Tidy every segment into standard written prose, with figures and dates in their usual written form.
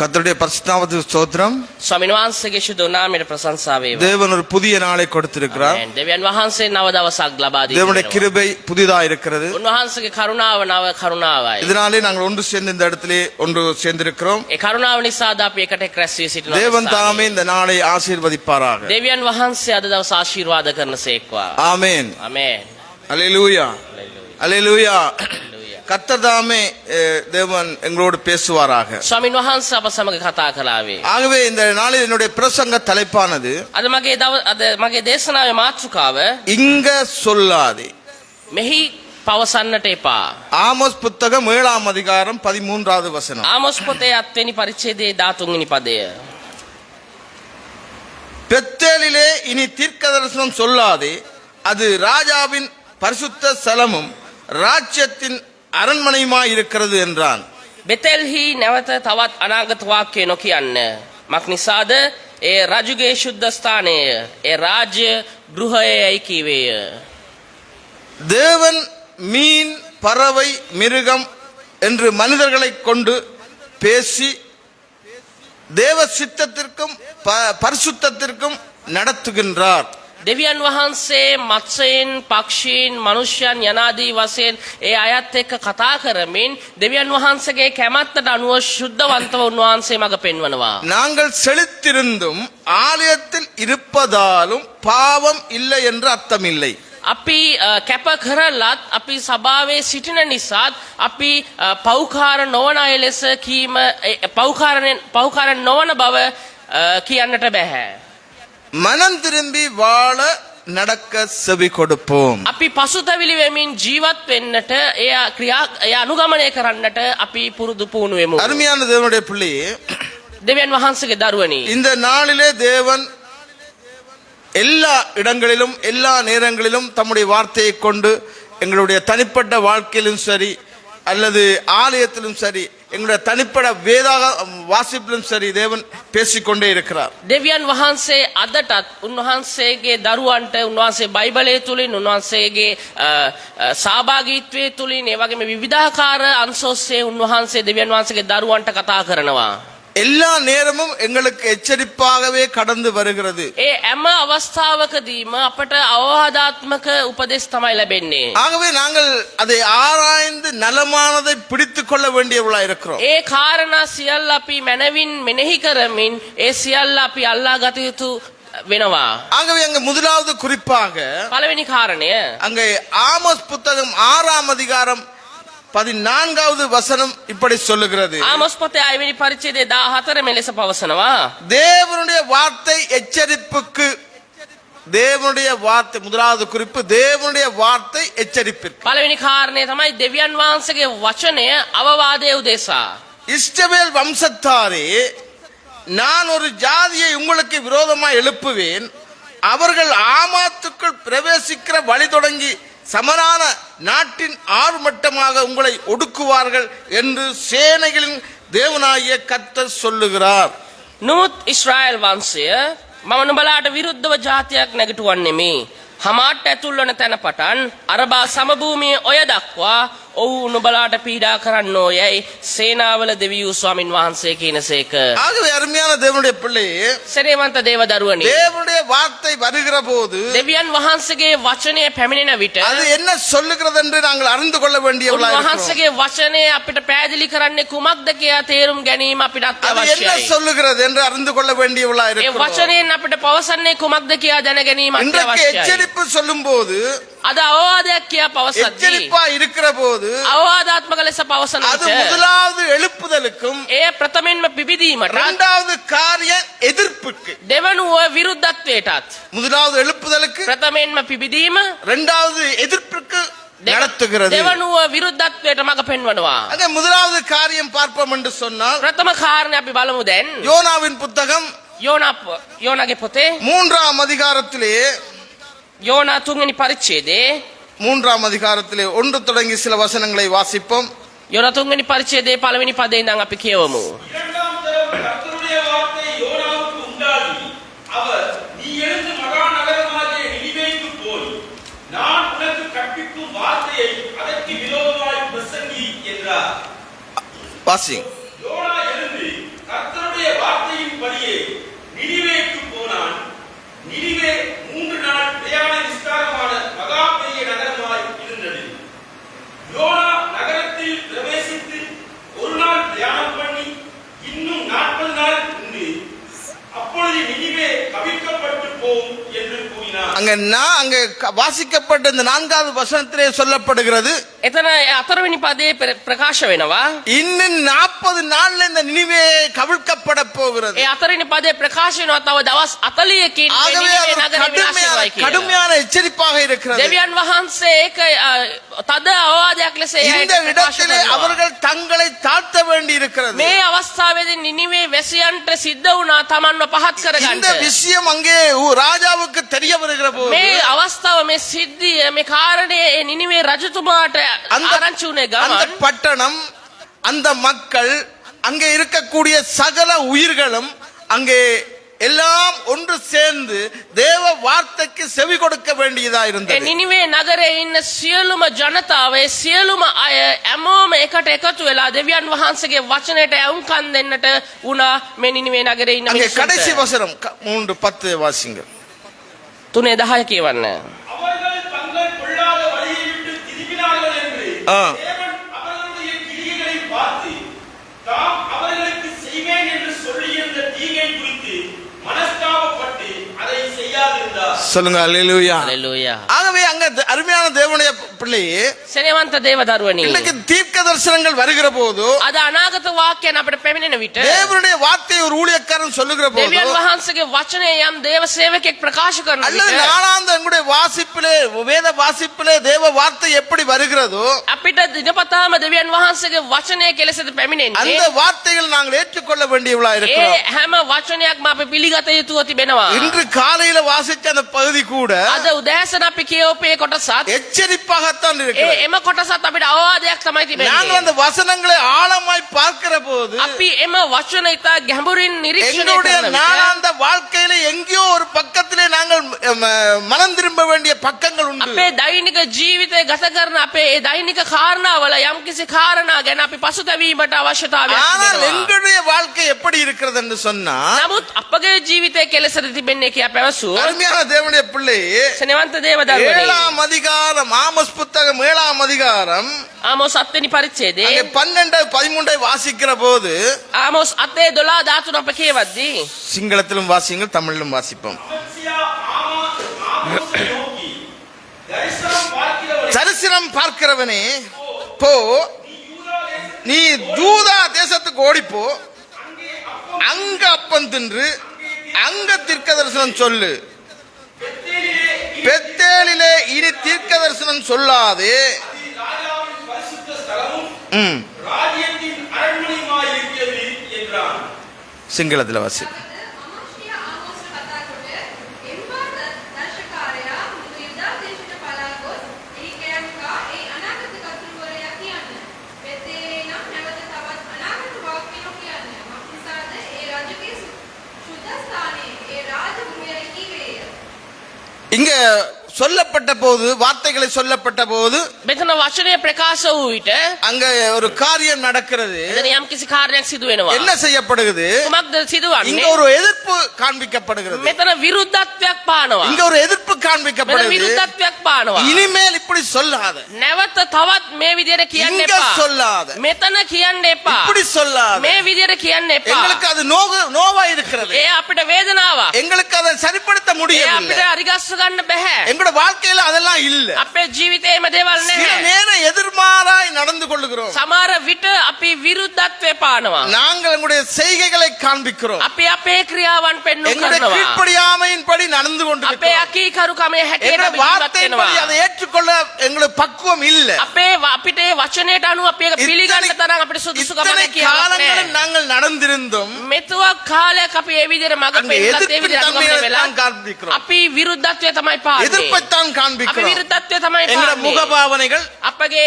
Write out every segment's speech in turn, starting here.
கர்த்தருடைய பரிசுத்தநாமத்துக்கு ஸ்தோத்திரம். ස්වාමීන් වහන්සේගේ ශුද්ධ නාමයට ප්‍රශංසා වේවා. தேவன் ஒரு புதிய நாளை கொடுத்திருக்கிறார். ආමේන්. දෙවියන් වහන්සේ නව දවසක් ලබා දී. தேவனுடைய கிருபை புதிதாக இருக்கிறது. උන්වහන්සේගේ කරුණාව නව කරුණාවයි. இதனாலே நாங்கள் ஒன்று சேர்ந்து இந்த இடத்திலே ஒன்று சேர்ந்திருக்கிறோம். ඒ කරුණාව නිසා අද අපි එකට රැස් වී සිටිනවා. தேவன் தாமே இந்த நாளை ஆசீர்வதிப்பாராக. දෙවියන් වහන්සේ අද දවස ආශිර්වාද කරනසේක්වා. ஆமென். ආමේන්. அல்லேலூயா. அல்லேலூயா. கர்த்தர் தாமே தேவன் எங்களோடு பேசுவாராக. ස්වාමීන් වහන්සේ අප සමග කතා කළාවේ. ஆகவே இந்த நாளில் என்னுடைய பிரசங்க தலைப்பானது අද මගේ දේශනාවේ මාතෘකාව இங்க சொல்லாதே. මෙහි පවසන්නට එපා. ஆமோஸ் புத்தகம் 7ஆம் அதிகாரம் 13வது வசனம். ආමොස් පොතේ 7 වෙනි පරිච්ඡේදයේ 13 වෙනි පදය. பெத்தேலிலே இனி தீர்க்கதரிசனம் சொல்லாதே, அது ராஜாவின் பரிசுத்த ஸ்தலமும் ராஜ்யத்தின் அரண்மனையுமாய் இருக்கிறது என்றான். බෙතෙල්හි නැවත තවත් අනාගත වාක්‍ය නොකියන්න. මක් නිසාද? ඒ රජුගේ ශුද්ධ ස්ථානය, ඒ රාජ්‍ය ගෘහයයි කීවේය. தேவன் மீன் பறவை மிருகம் என்று மனிதர்களை கொண்டு பேசி தேவ சித்தத்திற்கும் பரிசுத்தத்திற்கும் நடத்துகின்றார். දෙවියන් වහන්සේ මත්ස්‍යයන්, පක්ෂීන්, මනුෂ්‍යයන් යනාදී වශයෙන් ඒ අයත් එක්ක කතා කරමින් දෙවියන් වහන්සේගේ කැමැත්තට අනුව ශුද්ධවන්තව උන්වහන්සේ මඟ පෙන්වනවා. நாங்கள் செழித்திருந்தும் ஆலயத்தில் இருப்பதாலும் பாவம் இல்லை என்று அர்த்தம் இல்லை. අපි කැප කරලත් අපි සභාවේ සිටින නිසාත් අපි පෞකාර නොවන අය ලෙස කීම පෞකාර නොවන බව කියන්නට බැහැ. மனம் திரும்பி வாழ நடக்க செவி கொடுப்போம். අපි පසුතැවිලි වෙමින් ජීවත් වෙන්නට එය අනුගමනය කරන්නට අපි පුරුදු පුහුණු වෙමු. அருமையான தேவனுடைய பிள்ளையே, දෙවියන් වහන්සේගේ දරුවනි, இந்த நாளிலே தேவன் எல்லா இடங்களிலும் எல்லா நேரங்களிலும் தம்முடைய வார்த்தையை கொண்டு எங்களுடைய தனிப்பட்ட வாழ்க்கையிலும் சரி அல்லது ஆலயத்திலும் சரி எங்களுடைய தனிப்பட்ட வேதாக வாசிப்பிலும் சரி தேவன் பேசிக்கொண்டே இருக்கிறார். දෙවියන් වහන්සේ අදටත් උන්වහන්සේගේ දරුවන්ට උන්වහන්සේ බයිබලයේ තුලින් උන්වහන්සේගේ සහභාගීත්වයේ තුලින් ඒ වගේම විවිධාකාර අංශෝස්සේ උන්වහන්සේ දෙවියන් වහන්සේගේ දරුවන්ට කතා කරනවා. எல்லா நேரமும் எங்களுக்கு எச்சரிப்பாகவே கடந்து வருகிறது. ඒ හැම අවස්ථාවකදීම අපට අවවාදාත්මක උපදෙස් තමයි ලැබෙන්නේ. ஆகவே நாங்கள் அதை ஆராய்ந்து நலமானதை பிடித்துக் கொள்ள வேண்டியவர்களாக இருக்கிறோம். ඒ කාරණා සියල්ල අපි මනවින් මෙනෙහි කරමින් ඒ සියල්ල අපි අල්ලා ගත යුතු වෙනවා. ஆகவே அங்க முதலாவது குறிப்பாக පළවෙනි කාරණය அங்கே ஆமோஸ் புத்தகம் 6ஆம் அதிகாரம் 14வது வசனம் இப்படி சொல்லுகிறது. ආමොස් පොතේ 6 වෙනි පරිච්ඡේදයේ 14 මෙලෙස පවසනවා. தேவனுடைய வார்த்தை எச்சரிப்புக்கு. தேவனுடைய வார்த்தை முதலாவது குறிப்பு தேவனுடைய வார்த்தை எச்சரிப்பிற்கு. පළවෙනි කාරණය තමයි දෙවියන් වහන්සේගේ වචනය අවවාදයේ උදෙසා. இஸ்ரவேல் வம்சத்தாரே, நான் ஒரு ஜாதியை உங்களுக்கு விரோதமாக எழுப்புவேன், அவர்கள் ஆமாத்துக்குள் பிரவேசிக்கிற வழி தொடங்கி சமனான நாட்டின் ஆறுமட்டமாக உங்களை ஒடுக்குவார்கள் என்று சேனைகளின் தேவனாகிய கர்த்தர் சொல்லுகிறார். නමුත් ඉස්රායල් වංශය, මම නුඹලාට විරුද්ධව ජාතියක් නැගිටුවන්නෙමි. හමාට් ඇතුල් වන තැන පටන් අරබා සමභූමියේ ඔය දක්වා ඔව් නුඹලාට පීඩා කරන්නෝයයි සේනාවල දෙවියෝ ස්වාමින් වහන්සේ කියනසේක. ஆகவே அருமையான தேவனுடைய பிள்ளையே, සරේවන්ත දේව දරුවනි, தேவனுடைய வார்த்தை வருகிற போது දෙවියන් වහන්සේගේ වචනය පැමිණෙන විට அது என்ன சொல்லுகிறது என்று நாங்கள் அறிந்து கொள்ள வேண்டியவர்களாக இருக்கிறோம். උන්වහන්සේගේ වචනය අපිට පැහැදිලි කරන්නේ කුමක්ද කියලා තේරුම් ගැනීම අපිට அது என்ன අත්‍යවශ්‍යයි. சொல்லுகிறது என்று அறிந்து கொள்ள வேண்டியவர்களாக ඒ இருக்கிறோம். වචනයෙන් අපිට පවසන්නේ කුමක්ද කියලා දැන ගැනීම இன்றைக்கு අත්‍යවශ්‍යයි. எச்சரிப்பு சொல்லும்போது, අද අවවාදයක් කියලා පවසද්දී எச்சரிப்பா இருக்கிற போது අවවාදාත්මක ලෙස පවසන அது විට முதலாவது எழுப்புதலுக்கும் එය ප්‍රථමයෙන්ම පිබිදීමට, இரண்டாவது காரியம் எதிர்ப்புக்கு. දෙවනුව විරුද්ධත්වයටත්, முதலாவது எழுப்புதலுக்கு ප්‍රථමයෙන්ම පිබිදීම, இரண்டாவது எதிர்ப்புக்கு நடத்துகிறது. දෙවනුව විරුද්ධත්වයට මඟ පෙන්වනවා. அங்க முதலாவது காரியம் பார்ப்போம் என்று சொன்னால், ප්‍රථම කාරණය අපි බලමු දැන්. யோனாவின் புத்தகம் යෝනාගේ පොතේ 3ஆம் அதிகாரத்திலே යෝනා 3 වෙනි පරිච්ඡේදයේ 3ஆம் அதிகாரத்திலே 1 தொடங்கி சில வசனங்களை வாசிப்போம். යෝනා 3 වෙනි පරිච්ඡේදයේ පළවෙනි පදේ ඉඳන් අපි කියවමු. இரண்டாம் தடவை கர்த்தருடைய வார்த்தை யோனாவுக்கு உண்டாகி, அவர், நீ எழுந்து மகா நகரமாகிய நினிவேக்கு போய், நான் உனக்கு கற்பிக்கும் வார்த்தையை அதற்கு விரோதமாய் பிரசங்கி என்றார். வாசிங்க. யோனா எழுந்து கர்த்தருடைய அங்க வாசிக்கப்பட்ட இந்த 4வது வசனத்திலே சொல்லப்படுகிறது, එතන 4වෙනි පදයේ ප්‍රකාශ වෙනවා. இன்னும் 40 நாள்ல இந்த நினிவே கவிழ்க்கப்பட போகிறது. ඒ 4වෙනි පදයේ ප්‍රකාශ වෙනවා තව දවස් 40කින් මේ ஆகவே නිනිවේ அது නගරය විනාශ වෙයි කියලා. கடுமையான எச்சரிப்பாக இருக்கிறது. දෙවියන් වහන්සේ ඒක තද අවවාදයක් ලෙස இந்த එයට ප්‍රකාශ இடத்திலே කරනවා. அவர்கள் தங்களை தாழ்த்த வேண்டி இருக்கிறது. මේ අවස්ථාවේදී නිනිවේ වැසියන්ට සිද්ධ වුණා තමන්ව පහත් இந்த කරගන්න. விஷயம் அங்கே ராஜாவுக்கு தெரிய வருகிற போது මේ අවස්ථාව මේ සිද්ධිය මේ කාරණේ ඒ නිනිවේ රජතුමාට ආරංචි වුණේ அந்த ගමන් பட்டணம், அந்த மக்கள், அங்கே இருக்கக்கூடிய சகல உயிர்களும் அங்கே எல்லாம் ஒன்று சேர்ந்து தேவ வார்த்தைக்கு செவி கொடுக்க வேண்டியதா ඒ இருந்தது. නිනිවේ නගරේ ඉන්න සියලුම ජනතාව ඒ සියලුම අය හැමෝම එකට එකතු වෙලා දෙවියන් වහන්සේගේ වචනයට ඇවුම්කන් දෙන්නට වුණා මේ නිනිවේ නගරේ ඉන්න அங்கே கடைசி මිනිස්සුන්ට. வசனம் 3:10 வாசிங்க. 3:10 කියවන්න. அவர்கள் தங்கள் கொள்ளாத வழியை விட்டு திரும்பினார்கள் என்று ஆ. தேவன் அவர்களுடைய கிரியைகளை பார்த்து தாம் அவர்களுக்கு செய்வேன் என்று சொல்லியிருந்த தீங்கை குறித்து மனஸ்தாபப்பட்டு அதை செய்யாதிருந்தார். சொல்லுங்க அல்லேலூயா. ஹalleluya. ஆகவே அங்க அருமையான தேவனுடைய பிள்ளையே, සෙනෙවන්ත දේව දරුවනි. இன்னைக்கு தீர்க்க தரிசனங்கள் வருகிற போது අද අනාගත වාක්‍යයන් අපිට පැමිණෙන විට தேவனுடைய வார்த்தையை ஒரு ஊழியக்காரன் சொல்லுகிற போது දෙවියන් වහන්සේගේ වචනය යම් දේව සේවකෙක් ප්‍රකාශ කරන அல்லது විට நாளாந்த எங்களுடைய வாசிப்பிலே வேத வாசிப்பிலே தேவ வார்த்தை எப்படி வருகிறதோ අපිට දිනපතාම දෙවියන් වහන්සේගේ වචනය කෙලෙසද පැමිණෙන්නේ. அந்த வார்த்தைகள் நாங்கள் ஏற்றுக்கொள்ள வேண்டியவளா ඒ இருக்கிறோம். හැම වචනයක්ම අපි පිළිගත යුතුව තිබෙනවා. இன்று காலையில வாசிச்ச அந்த பகுதி கூட අද උදෑසන අපි කියෝපේ කොටසත් எச்சரிப்பாகத்தான் ඒ இருக்கிறது. එම කොටසත් අපිට අවවාදයක් තමයි நாங்கள் තිබෙන්නේ. அந்த வசனங்களை ஆழமாய் பார்க்கிற போது අපි එම වචන ඉතා ගැඹුරින් නිරීක්ෂණය எங்களுடைய කරන විට நாளாந்த வாழ்க்கையில எங்கேயோ ஒரு பக்கத்திலே நாங்கள் மனம் திரும்ப வேண்டிய பக்கங்கள் உண்டு. අපේ දෛනික ජීවිතය ගත කරන අපේ ඒ දෛනික කාරණාවල යම්කිසි කාරණා ගැන අපි පසුතැවීමට අවශ්‍යතාවයක් ஆனால் තිබෙනවා. எங்களுடைய வாழ்க்கை எப்படி இருக்கிறது என்று சொன்னா, නමුත් අපගේ ජීවිතය කෙලෙසට තිබෙන්නේ කියා පැවසුවොත් அருமையான தேவனுடைய பிள்ளை, සෙනෙවන්ත දේව දරුවනි 7ஆம் அதிகாரம் ஆமோஸ் புத்தகம் 7ஆம் அதிகாரம் ආමෝස් 7 වෙනි පරිච්ඡේදයේ அங்கே 12 13 வாசிக்கிற போது, ආමෝස් 8 12 13 අප කියවද්දී சிங்களத்திலும் வாசிங்கள், தமிழிலும் வாசிப்போம். அமத்சியா ஆமோஸை நோக்கி, தரிசனம் பார்க்கிறவனே போ, நீ யூதா தேசத்துக்கு ஓடிப்போ, அங்க அப்பம் தின்று அங்க தீர்க்க தரிசனம் சொல்லு. பெத்தேலிலே இனி தீர்க்க தரிசனம் சொல்லாதே. ராஜாவின் பரிசுத்த ஸ்தலமும் ம், ராஜ்யத்தின் அரண்மனையுமாய் இருக்கிறது என்றான். சிங்களத்தில் வாசி. අමෝෂ්‍ය ආමෝස්ට කතා කොට එම්මා දර්ශකාරයා මුළු යුදා දේශයට පලා ගොස් එහි කෑමකා ඒ අනාගත කතුරුවරයා කියන්න. වෙතේ නම් නැවත තවත් අනාගත වාක්‍යයක් කියන්න. මක්නිසාද ඒ රජගේ සුද්ධ ස්ථානයේ ඒ රාජ ගෘහය කීවේය. இங்க சொல்லப்பட்ட போது, வார்த்தைகளை சொல்லப்பட்ட போது මෙතන වචනය ප්‍රකාශ වූ විට அங்க ஒரு காரியம் நடக்கிறது. එතන යම්කිසි කාරණයක් සිදු වෙනවා. என்ன செய்யப்படுகிறது? කුමක්ද இங்க සිදුවන්නේ? ஒரு எதிர்ப்பு காண்பிக்கப்படுகிறது. මෙතන විරුද්ධත්වයක් පානවා. இங்க ஒரு எதிர்ப்பு මෙතන காண்பிக்கப்படுகிறது. විරුද්ධත්වයක් පානවා. இனிமேல் இப்படி சொல்லாத, නැවත තවත් මේ විදියට කියන්න இங்க එපා. சொல்லாத, මෙතන කියන්න එපා. இப்படி சொல்லாத. මේ විදියට කියන්න එපා. எங்களுக்கு அது நோவா இருக்கிறது. ඒ අපිට වේදනාවක්. எங்களுக்கு அதை சரிப்படுத்த ඒ முடியவில்லை. අපිට අරිගස්ස ගන්න බෑ. எங்களோட வாழ்க்கையில அதெல்லாம் இல்ல. අපේ ජීවිතේම දේවල් சில නැහැ. நேரம் எதிர்மாறாய் நடந்து கொள்ளுகிறோம். සමහර විට අපි විරුද්ධත්වය පානවා. நாங்கள் எங்களுடைய செய்கைகளை காண்பிக்கிறோம். අපි අපේ ක්‍රියාවන් පෙන්නුම් எங்களுடைய කරනවා. கீழ்ப்படியாமையின்படி நடந்து අපේ கொண்டிருக்கிறோம். අකීකරුකමේ හැටියට எங்களுடைய අපි ජීවත් வார்த்தையின்படி වෙනවා. அதை ஏற்றுக்கொள்ள எங்களுக்கு பக்குவம் இல்ல. අපිට ඒ වචනයට අනුව අපි ඒක පිළිගන්න තරම් අපිට සුදුසුකම இத்தனை නැහැ කියලා காலங்களில் නෑ. நாங்கள் நடந்திருந்தோம். මෙතුවක් කාලයක් අපි ඒ විදිහට මඟ அங்கே පෙන්නලා ඒ எதிர்ப்பு විදිහට අනුගමනය தன்மையை වෙලා தான் காண்பிக்கிறோம். අපි විරුද්ධත්වය තමයි පාන්නේ. எதிர்ப்பைத்தான் අපි காண்பிக்கிறோம். විරුද්ධත්වය තමයි எங்களுடைய පාන්නේ. முகபாவனைகள், අපගේ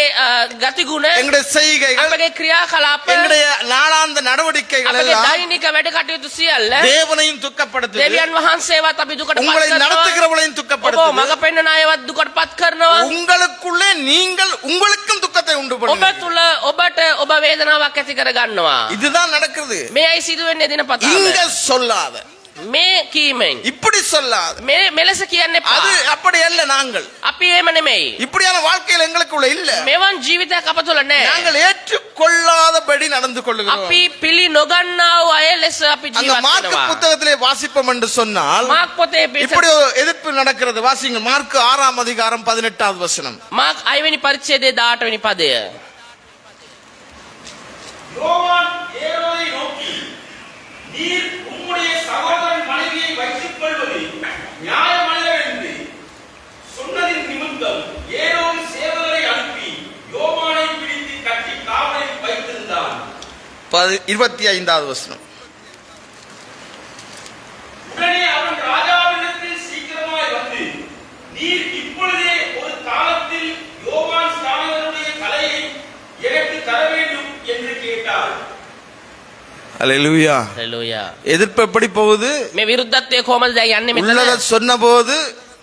ගතිගුණ எங்களுடைய செய்கைகள், අපගේ ක්‍රියාකලාප எங்களுடைய நாளாந்த நடவடிக்கைகள் අපගේ எல்லாம் දෛනික වැඩ කටයුතු සියල්ල தேவனையும் துக்கப்படுத்துது. දෙවියන් වහන්සේවත් අපි දුකට உங்களை පත් කරනවා. நடத்துகிறவளையும் ඔබ துக்கப்படுத்துது. මඟ පෙන්වන අයවත් දුකට පත් කරනවා. உங்களுக்குள்ளே நீங்கள் உங்களுக்கும் துக்கத்தை உண்டு ඔබ பண்ணுங்க. තුල ඔබට ඔබ වේදනාවක් ඇති කර ගන්නවා. இதுதான் நடக்குது. මේයි සිදුවෙන්නේ දිනපතාම. இங்க சொல்லாத, මේ කීමෙන් இப்படி சொல்லாத, මෙලෙස කියන්න එපා. அது அப்படி அல்ல. நாங்கள் අපි එහෙම නෙමෙයි. இப்படியான வாழ்க்கையில் எங்களுக்குள்ள இல்ல. මෙවන් ජීවිතයක් අප තුල නැහැ. நாங்கள் ஏற்று ஒத்துக்கொள்ளாதபடி நடந்து கொள்ளுகிறோம். අපි පිළි නොගන්නා වූ අය ලෙස අපි அங்க ජීවත් மார்க் වෙනවා. புத்தகத்திலே வாசிப்போம் என்று சொன்னால் මාක් පොතේ இப்படி ஒரு எதிர்ப்பு நடக்கிறது. வாசிங்க மார்க் 6ஆம் அதிகாரம் 18வது வசனம். මාක් 6 වෙනි පරිච්ඡේදයේ 18 වෙනි පදය. யோவான் ஏரோதை நோக்கி, நீர் உம்முடைய சகோதரன் மனைவியை வைத்துக் கொள்வது நியாயமல்ல என்று சொன்னதின் நிமித்தம் ஏரோது சேவகரை அனுப்பி யோவானை பிடித்து கட்டி காவலில் வைத்திருந்தான். 25வது வசனம். உடனே அவன் ராஜாவிடத்தில் சீக்கிரமாய் வந்து, நீர் இப்பொழுதே ஒரு காலத்தில் யோவான் ஸ்நானகனுடைய தலையை எனக்கு தர வேண்டும் என்று கேட்டார். அல்லேலூயா. හලෙලූයා. எதிர்ப்பு எப்படி போகுது? මේ විරුද්ධත්වය කොහමද දැන් යන්නේ உள்ளத මෙතන? சொன்னபோது,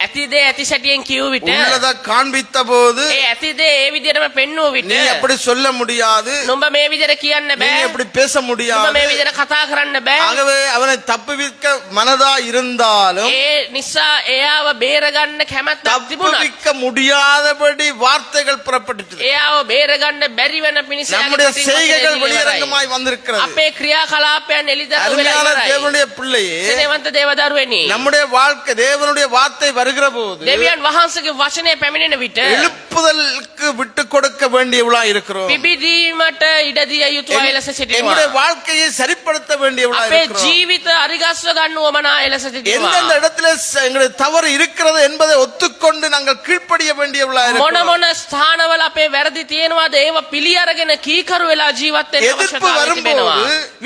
ඇති දේ ඇති සැටියෙන් කියූ විට உள்ளத காண்பித்த போது ඒ ඇති දේ ඒ විදිහටම පෙන්වූ විට நீ அப்படி சொல்ல முடியாது, නුඹ මේ විදිහට කියන්න நீ බෑ. அப்படி பேச නුඹ முடியாது. මේ විදිහට කතා කරන්න බෑ. ஆகவே அவனை தப்புவிக்க மனதா இருந்தாலும் ඒ නිසා එයාව බේරගන්න කැමැත්තක් තිබුණා. தப்புவிக்க முடியாதபடி வார்த்தைகள் புறப்பட்டுச்சு. එයාව බේරගන්න බැරි වෙන පිණිස நம்முடைய යාගේ පිටින් செய்கைகள் වචනේ வெளியரங்கமாய் வந்திருக்கிறது. අපේ ක්‍රියාකලාපයන් එළිදරව් වෙලා அருமையான ඉවරයි. தேவனுடைய பிள்ளையே, සේවන්ත දේවදරුවනි, நம்முடைய வாழ்க்கை தேவனுடைய வார்த்தை வருகிற போது දෙවියන් වහන්සේගේ වචනේ පැමිණෙන විට எழுப்புதலுக்கு விட்டு கொடுக்க வேண்டியவளா இருக்கிறோம். පිබිදීමට ඉඩ දිය යුතුයි ලෙස எங்களுடைய සිටිනවා. வாழ்க்கையை சரிப்படுத்த வேண்டியவளா අපේ இருக்கிறோம். ජීවිත අරිගස්ව ගන්න උවමනා ලෙස எந்தெந்த සිටිනවා. இடத்துல எங்களுடைய தவறு இருக்கிறது என்பதை ஒத்துக்கொண்டு நாங்கள் கீழ்ப்படிய வேண்டியவளா මොන இருக்கிறோம். මොන ස්ථානවල අපේ වැරදි තියෙනවාද ඒව පිළි අරගෙන කීකරු වෙලා ජීවත් වෙන්න எதிர்ப்பு අවශ්‍යතාවය வரும்போது තිබෙනවා.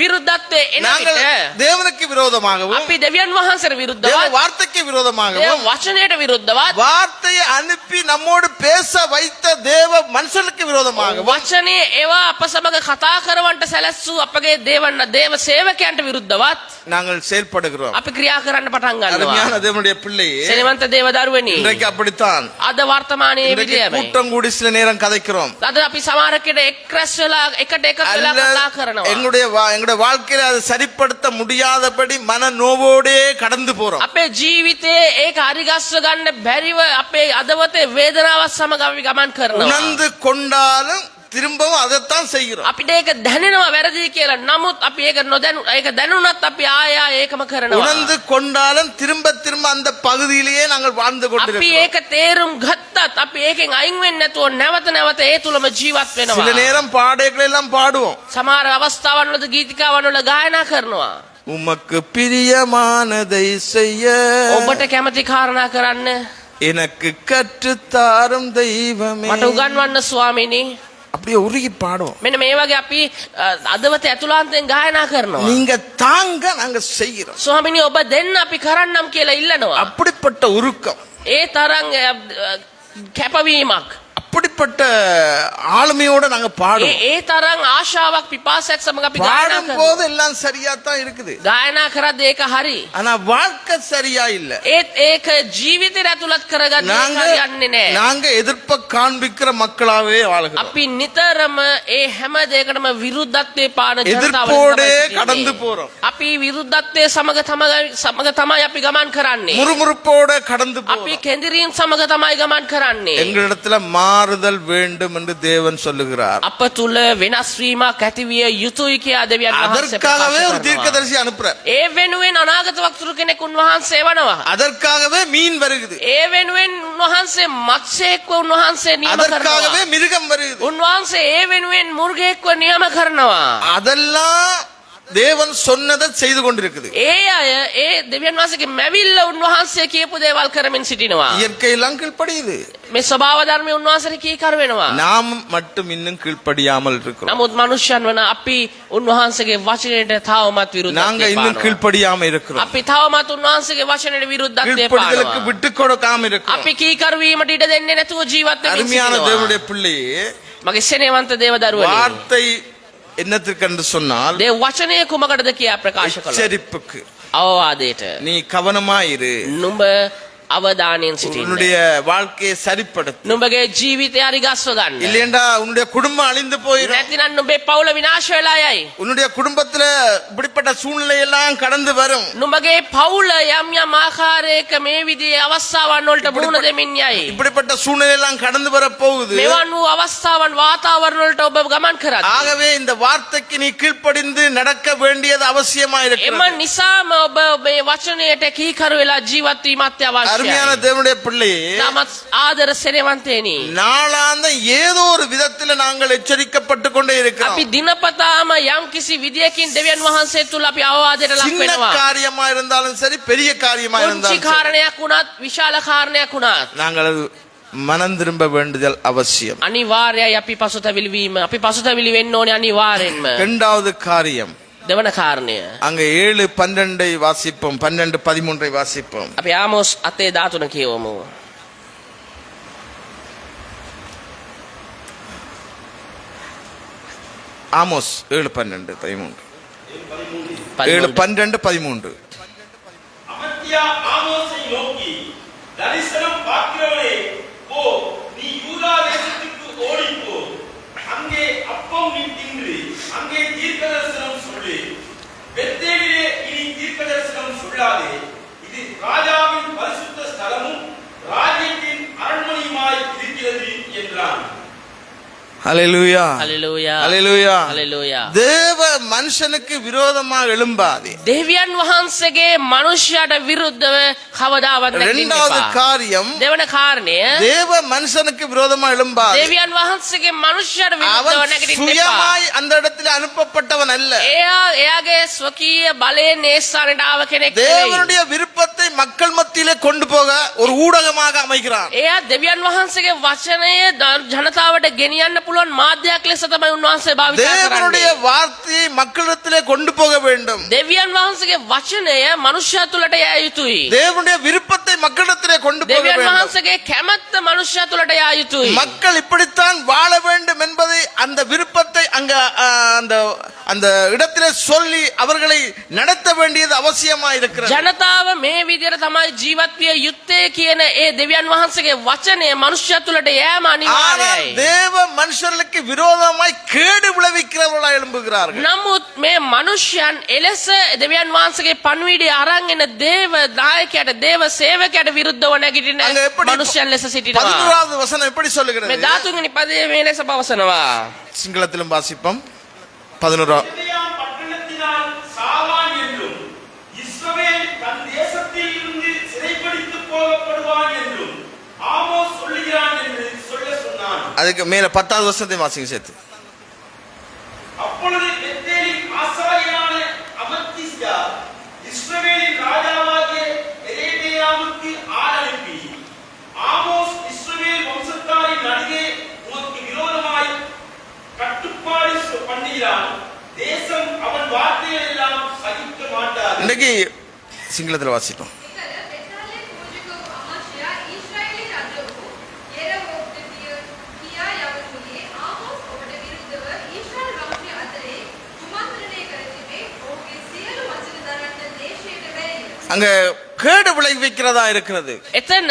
විරුද්ධත්වය එන நாங்கள் විට தேவனுக்கு விரோதமாகவும் අපි දෙවියන් වහන්සේට தேவ විරුද්ධවත් வார்த்தைக்கு දේව விரோதமாகவும் වචනයට විරුද්ධවත් வார்த்தையை அனுப்பி நம்மோடு பேச வைத்த தேவ மனுஷனுக்கு விரோதமாகவும் වචනේ ඒවා අප සමග කතා කරවන්ට සැලැස්සූ අපගේ දේව සේවකයන්ට විරුද්ධවත් நாங்கள் செயல்படுகிறோம். අපි ක්‍රියා කරන්න පටන් அருமையான ගන්නවා. தேவனுடைய பிள்ளையே, සෙනවන්ත දේවදරුවනි, இன்றைக்கு அப்படித்தான். අද වර්තමානයේ இன்றைக்கு විදියමයි. கூட்டம் கூடி சில நேரம் கதைக்கிறோம். අද අපි සමහරකට එක් රැස් වෙලා එකට එකතු වෙලා அல்ல, කතා කරනවා. எங்களுடைய வாழ்க்கையில அதை சரிப்படுத்த முடியாதபடி மன நோவோடே கடந்து போறோம். අපේ ජීවිතයේ ඒක හරිගස්ව ගන්න බැරිව අපේ අදවතේ වේදනාවත් සමග අපි ගමන් කරනවා. உணர்ந்து கொண்டாலும் திரும்பவும் அதைத்தான் செய்கிறோம். අපිට ඒක දැනෙනවා වැරදි කියලා. නමුත් අපි ඒක දැනුණත් අපි ආය ඒකම කරනවා. உணர்ந்து கொண்டாலும் திரும்ப திரும்ப அந்த பகுதியிலேயே நாங்கள் வாழ்ந்து අපි கொண்டிருக்கிறோம். ඒක තේරුම් ගත්තත් අපි ඒකෙන් අයින් වෙන්නේ නැතුව නැවත නැවත ඒ තුලම ජීවත් சில වෙනවා. நேரம் பாடல்கள் எல்லாம் பாடுவோம். සමහර අවස්ථාවන් වලද ගීතිකාවන් වල ගායනා කරනවා. உமக்கு பிரியமானதை செய்ய ඔබට කැමති කාරණා කරන්න எனக்கு கற்றுத்தாரும் தெய்வமே. මට උගන්වන්න ස්වාමීනි. அப்படியே உருகி பாடுவோம். මෙන්න මේ වගේ අපි අදවත ඇතුළාන්තයෙන් ගායනා කරනවා. நீங்க தாங்க, நாங்க செய்கிறோம். ස්වාමීනි ඔබ දෙන්න අපි කරන්නම් කියලා ඉල්ලනවා. அப்படிப்பட்ட உருக்கம், ඒ තරම් කැපවීමක්, அப்படிப்பட்ட ஆளுமையோட நாங்க பாடுவோம். ඒ තරම් ආශාවක් පිපාසයක් සමග අපි ගායනා பாடும் කරනවා. போது எல்லாம் சரியா தான் இருக்குது. ගායනා කරද්දී ඒක හරි. ஆனா வாழ்க்கை சரியா இல்ல. ඒත් ඒක ජීවිතේට ඇතුළත් කරගන්න நாங்க යන්නේ නැහැ. நாங்க எதிர்ப்ப காண்பிக்கிற மக்களாவே வாழ்கிறோம். අපි නිතරම ඒ හැම දෙයකටම විරුද්ධත්වයේ පාන ජනතාව எதிர்ப்போடே கடந்து போறோம். අපි විරුද්ධත්වයේ සමග තමයි අපි ගමන් කරන්නේ. முறுமுறுப்போட கடந்து අපි போறோம். කෙඳිරීම් සමග තමයි ගමන් කරන්නේ. எங்களிடத்துல மாறுதல் வேண்டும் என்று தேவன் சொல்லுகிறார். අප තුල වෙනස් වීමක් ඇති විය යුතුයි කියලා දෙවියන් වහන්සේ அதற்காகவே ஒரு ප්‍රකාශ කරනවා. தீர்க்கதரிசி அனுப்புறார். ඒ වෙනුවෙන් අනාගත වක්තෘ කෙනෙක් උන්වහන්සේ වනවා. அதற்காகவே மீன் வருகுது. ඒ වෙනුවෙන් උන්වහන්සේ මත්ස්‍යයෙක්ව උන්වහන්සේ නියම அதற்காகவே කරනවා. மிருகம் வருகுது. උන්වහන්සේ ඒ වෙනුවෙන් මුර්ගෙක්ව නියම කරනවා. அதெல்லாம் தேவன் சொன்னதை செய்து கொண்டிருக்குது. ඒ අය ඒ දෙවියන් වහන්සේගේ මැවිල්ල උන්වහන්සේ කියපු දේවල් කරමින් සිටිනවා. இயற்கையெல்லாம் கீழ்ப்படியுது. මේ ස්වභාව ධර්මයේ උන්වහන්සේට කීකරු වෙනවා. நாம் மட்டும் இன்னும் கீழ்ப்படியாமல் இருக்கிறோம். නමුත් මනුෂ්‍යයන් වන අපි උන්වහන්සේගේ වචනයට තවමත් நாங்க විරුද්ධත්වය இன்னும் පානවා. கீழ்ப்படியாம இருக்கிறோம். අපි තවමත් උන්වහන්සේගේ වචනයට විරුද්ධත්වය கீழ்ப்படிதலுக்கு පානවා. விட்டு கொடுக்காம இருக்கிறோம். අපි කීකරු වීමට ඉඩ දෙන්නේ නැතුව ජීවත් වෙමින් அருமையான සිටිනවා. தேவனுடைய பிள்ளையே, මගේ සෙනෙහවන්ත දේවදරුවනි, வார்த்தை என்னத்திற்கு என்று சொன்னால் දේව වචනය කුමකටද කියා ප්‍රකාශ කළා. எச்சரிப்புக்கு. අවවාදයට நீ கவனமாயிரு. නුඹ අවධානයෙන් සිටින්න. உன்னுடைய வாழ்க்கையை சரிப்படுத்து. නුඹගේ ජීවිතය හරි ගස්ව ගන්න. இல்லையென்றா உன்னுடைய குடும்பம் அழிந்து போயிடும். නැතිනම් නුඹේ පවුල විනාශ වෙලා යයි. உன்னுடைய குடும்பத்துல இப்படிப்பட்ட சூழ்நிலை எல்லாம் கடந்து வரும். නුඹගේ පවුල යම් යම් ආකාරයක මේ විදිහේ අවස්ථාවන් වලට මුහුණ දෙමින් යයි. இப்படிப்பட்ட சூழ்நிலை எல்லாம் கடந்து வர போகுது. මෙවන් වූ අවස්ථාවන් වාතාවරණ වලට ඔබ ගමන් කරද්දී ஆகவே இந்த வார்த்தைக்கு நீ கீழ்ப்படிந்து நடக்க வேண்டியது அவசியமா එම இருக்கிறது. නිසාම ඔබ මේ වචනයට කීකරු වෙලා ජීවත් වීමත් அருமையான අවශ්‍යයි. தேவனுடைய பிள்ளையே, තමත් ආදර සෙනෙවන්තේනි. நாளாந்த ஏதோ ஒரு விதத்துல நாங்கள் எச்சரிக்கப்பட்டு கொண்டே இருக்கிறோம். අපි දිනපතාම යම් කිසි විදියකින් දෙවියන් වහන්සේ තුල අපි අවවාදයට ලක් சின்ன වෙනවා. காரியமா இருந்தாலும் சரி, பெரிய காரியமா කුංචි இருந்தாலும் சரி, කාරණයක් වුණත් විශාල කාරණයක් වුණත් நாங்கள் அது மனம் திரும்ப வேண்டுதல் அவசியம். අනිවාර්යයි අපි පසුතැවිලි වීම. අපි පසුතැවිලි වෙන්න ඕනේ අනිවාර්යෙන්ම. இரண்டாவது காரியம், දෙවන කාරණය. அங்க 7:12 வாசிப்போம், 12:13 வாசிப்போம். අපි ආමෝස් 8:13 කියවමු. ஆமோஸ் 7:12-13. 13. 7:12-13. அமத்தியா ஆமோஸை நோக்கி, தரிசனம் பார்க்கிறவனே, போ, நீ யூதா தேசத்துக்கு ஓடிப்போ, அங்கே அப்பம் நீ தின்று, அங்கே தீர்க்கதரிசனம் சொல்லு. பெத்தேலிலே இனி தீர்க்கதரிசனம் சொல்லாதே. இது ராஜாவின் பரிசுத்த ஸ்தலமும் ராஜ்யத்தின் அரண்மனையுமாய் இருக்கிறது என்றான். ஹல்லேலூயா, ஹல்லேலூயா, ஹல்லேலூயா, ஹல்லேலூயா. தேவ மனுஷனுக்கு விரோதமாக எழும்பாதே. දෙවියන් වහන්සේගේ මනුෂ්‍යයට විරුද්ධව කවදාවත් නැගිටින්න இரண்டாவது එපා. காரியம், දෙවන කාරණය தேவ மனுஷனுக்கு விரோதமாக எழும்பாதே. දෙවියන් වහන්සේගේ මනුෂ්‍යයට විරුද්ධව அவன் නැගිටින්න එපා. சுயமாய் அந்த இடத்துல அனுப்பப்பட்டவன் அல்ல. එයාගේ ස්වකීය බලයෙන් ඒ ස්ථානයට ආව කෙනෙක් නෙවෙයි. தேவனுடைய விருப்பத்தை மக்கள் மத்தியிலே கொண்டு போக ஒரு ஊடகமாக அமைக்கிறான். එයා දෙවියන් වහන්සේගේ වචනය ජනතාවට ගෙනියන්න පුළුවන් මාධ්‍යයක් ලෙස තමයි උන්වහන්සේ භාවිත தேவனுடைய කරන්නේ. வார்த்தையை மக்களிடத்திலே கொண்டு போக வேண்டும். දෙවියන් වහන්සේගේ වචනය මනුෂ්‍යයා තුළට යා යුතුයි. தேவனுடைய விருப்பத்தை மக்களிடத்திலே கொண்டு போக දෙවියන් வேண்டும். වහන්සේගේ කැමැත්ත මනුෂ්‍යයා තුළට යා යුතුයි. மக்கள் இப்படித்தான் வாழ வேண்டும் என்பதை, அந்த விருப்பத்தை அங்க அந்த அந்த இடத்திலே சொல்லி அவர்களை நடத்த வேண்டியது அவசியமா இருக்கிறது. ජනතාව මේ විදිහට තමයි ජීවත් විය යුත්තේ කියන ඒ දෙවියන් වහන්සේගේ වචනය මනුෂ්‍යයා තුළට යෑම ஆனால் අනිවාර්යයි. தேவ மனுஷர்களுக்கு விரோதமாய் கேடு விளைவிக்கிறவர்களாய் எழும்புகிறார்கள். නමුත් මේ මනුෂ්‍යයන් එලෙස දෙවියන් වහන්සේගේ පණිවිඩය අරන් එන දේව නායකයාට දේව සේවකයාට විරුද්ධව නැගිටින அங்க எப்படி මනුෂ්‍යයන් ලෙස සිටිනවා. 11வது வசனம் எப்படி சொல்லுகிறது? මේ 13 පදයේ මේ ලෙස පවසනවා. சிங்களத்திலும் வாசிப்போம். 11. எபிரேயாம் பட்டணத்தினால் சாவான் என்றும், இஸ்ரவேல் தன் தேசத்தில் இருந்து சிறைபிடித்து போகப்படுவான் என்றும் ஆமோஸ் சொல்லுகிறான் என்று சொல்ல சொன்னான். அதுக்கு மேல 10வது வசனத்தை வாசிங்க சேர்த்து. அப்பொழுது பெத்தேலின் ஆசாரியனான அமத்சியா இஸ்ரவேலின் ராஜாவாகிய எரேமியாவுக்கு ஆள் அனுப்பி, ஆமோஸ் இஸ்ரவேல் வம்சத்தாரின் நடுவே உமக்கு விரோதமாய் கட்டுப்பாடு பண்ணுகிறான். தேசம் அவன் வார்த்தைகள் எல்லாம் சகிக்க மாட்டாது. இன்னைக்கு சிங்களத்துல வாசிப்போம். එකල බෙතාලේ පූජකව අමාශ්‍යා ඊශ්‍රායලී රජු යෙරවෝක්ට කියා යවතුනේ ආමෝස් ඔබට විරුද්ධව ඊශ්‍රායල් වංශය අතරේ කුමන්ත්‍රණය කර තිබේ. ඔහුගේ සියලු වචන දරන්න දේශයට බැහැ. அங்க கேடு விளைவிக்கிறதா இருக்கிறது. එතන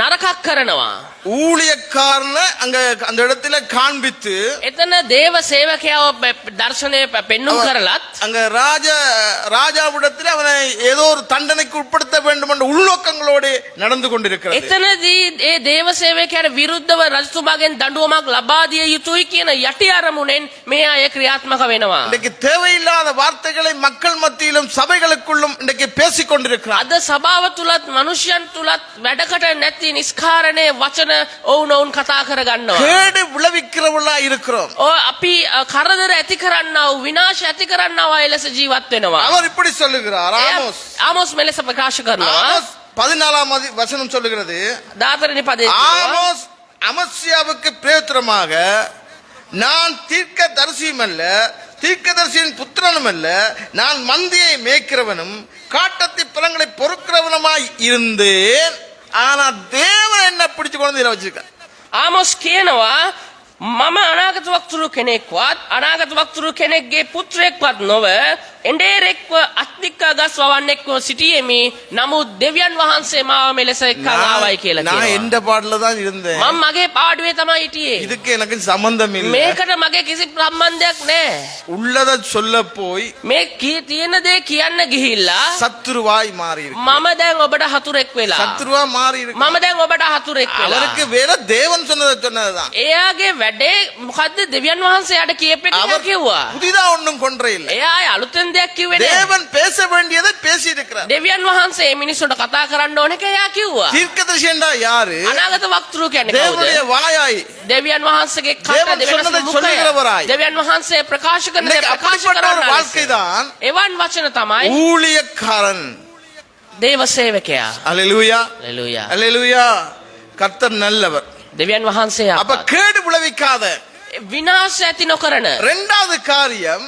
නරකක් කරනවා. ஊழியக்காரன அங்க அந்த இடத்துல காண்பித்து එතන දේව සේවකයාව දර්ශනය පෙන්눔 කරලත් அங்க ராஜாவிடத்தில் அவனை ஏதோ ஒரு தண்டனைக்கு உட்படுத்த வேண்டும் என்ற உள்நோக்கங்களோடு நடந்து கொண்டிருக்கிறது. එතනදී ඒ දේව සේවකයාට විරුද්ධව රජතුමාගෙන් දඬුවමක් ලබා දිය යුතුයි කියන යටි අරමුණෙන් මේ අය ක්‍රියාත්මක වෙනවා. இன்றைக்கு தேவையில்லாத வார்த்தைகளை மக்கள் மத்தியிலும் சபைகளுக்குள்ளும் இன்றைக்கு பேசிக் கொண்டிருக்கிறார். අද සභාව තුලත් මනුෂ්‍යයන් තුලත් වැඩකට නැති නිස්කාරණේ වචන ඔවුන් කතා කරගන්නවා. கேடு விளைவிக்கிறவர்களா இருக்கிறோம். අපි කරදර ඇති කරන්නා වූ විනාශ ඇති කරන්නා වූ අය ලෙස ජීවත් වෙනවා. அவர் இப்படி சொல்லுகிறார். ஆமோஸ் ආමෝස් මෙලෙස ප්‍රකාශ කරනවා. ஆமோஸ் 14வது வசனம் சொல்லுகிறது, 14 පදයේ කියනවා, ஆமோஸ் அமத்சியாவுக்கு பிரேத்திரமாக, நான் தீர்க்கதரிசியும் அல்ல, தீர்க்கதரிசியின் புத்திரனும் அல்ல, நான் மந்தியை மேய்க்கிறவனும் காட்டத்தி பழங்களை பொறுக்கிறவனுமாய் இருந்தேன். ஆனா தேவன் என்ன பிடிச்சு கொண்டு வச்சிருக்க. ආමොස් කියනවා මම අනාගත වක්තුරු කෙනෙක්වත් අනාගත වක්තුරු කෙනෙක්ගේ පුත්‍රයෙක්වත් නොව එඬේරෙක්ව අත්දික්කා ගස් වවන්නෙක්ව සිටියෙමි. නමුත් දෙවියන් වහන්සේ මාව මෙලෙස එක්කන් ආවයි කියලා நான் කියනවා. எந்த பாடல தான் இருந்தேன். මම මගේ පාඩුවේ තමයි හිටියේ. இதுக்கு எனக்கு சம்பந்தம் இல்லை. මේකට මගේ කිසි සම්බන්ධයක් නැහැ. உள்ளத சொல்ல போய் මේ තියෙන දේ කියන්න ගිහිල්ලා சத்துருவாய் மாறி இருக்கு. මම දැන් ඔබට හතුරෙක් වෙලා. சத்துருவா மாறி இருக்கு. මම දැන් ඔබට හතුරෙක් වෙලා. அவருக்கு வேற தேவன் சொன்னதுதான். එයාගේ වැඩේ මොකද්ද? දෙවියන් වහන්සේට කියපේ කියලා කිව්වා. புதிதா ஒண்ணும் கொன்றே இல்லை. එයා අලුතෙන් දෙයක් කිව්වේ නෑ. தேவன் பேச வேண்டியதை பேசி இருக்கிறார். දෙවියන් වහන්සේ මිනිස්සුන්ට කතා කරන්න ඕන එක එයා කිව්වා. தீர்க்கதரிசி என்றா யாரு? අනාගත වක්තෘ කියන්නේ தேவனுடைய කවුද? வாயாய். දෙවියන් වහන්සේගේ කට தேவன் දෙවියන් சொன்னதை වහන්සේ சொல்லுகிறவராய். මුඛය. දෙවියන් වහන්සේ ප්‍රකාශ කරන දේ இன்னைக்கு ප්‍රකාශ அப்படிப்பட்ட ஒரு කරන්න வாழ்க்கை தான் එවන් වචන තමයි ஊழியக்காரன். දේව සේවකයා. அல்லேலூயா. හalleluya. அல்லேலூயா. கர்த்தர் நல்லவர். දෙවියන් වහන්සේ அப்ப கேடு விளைவிக்காத විනාශ ඇති නොකරන இரண்டாவது காரியம்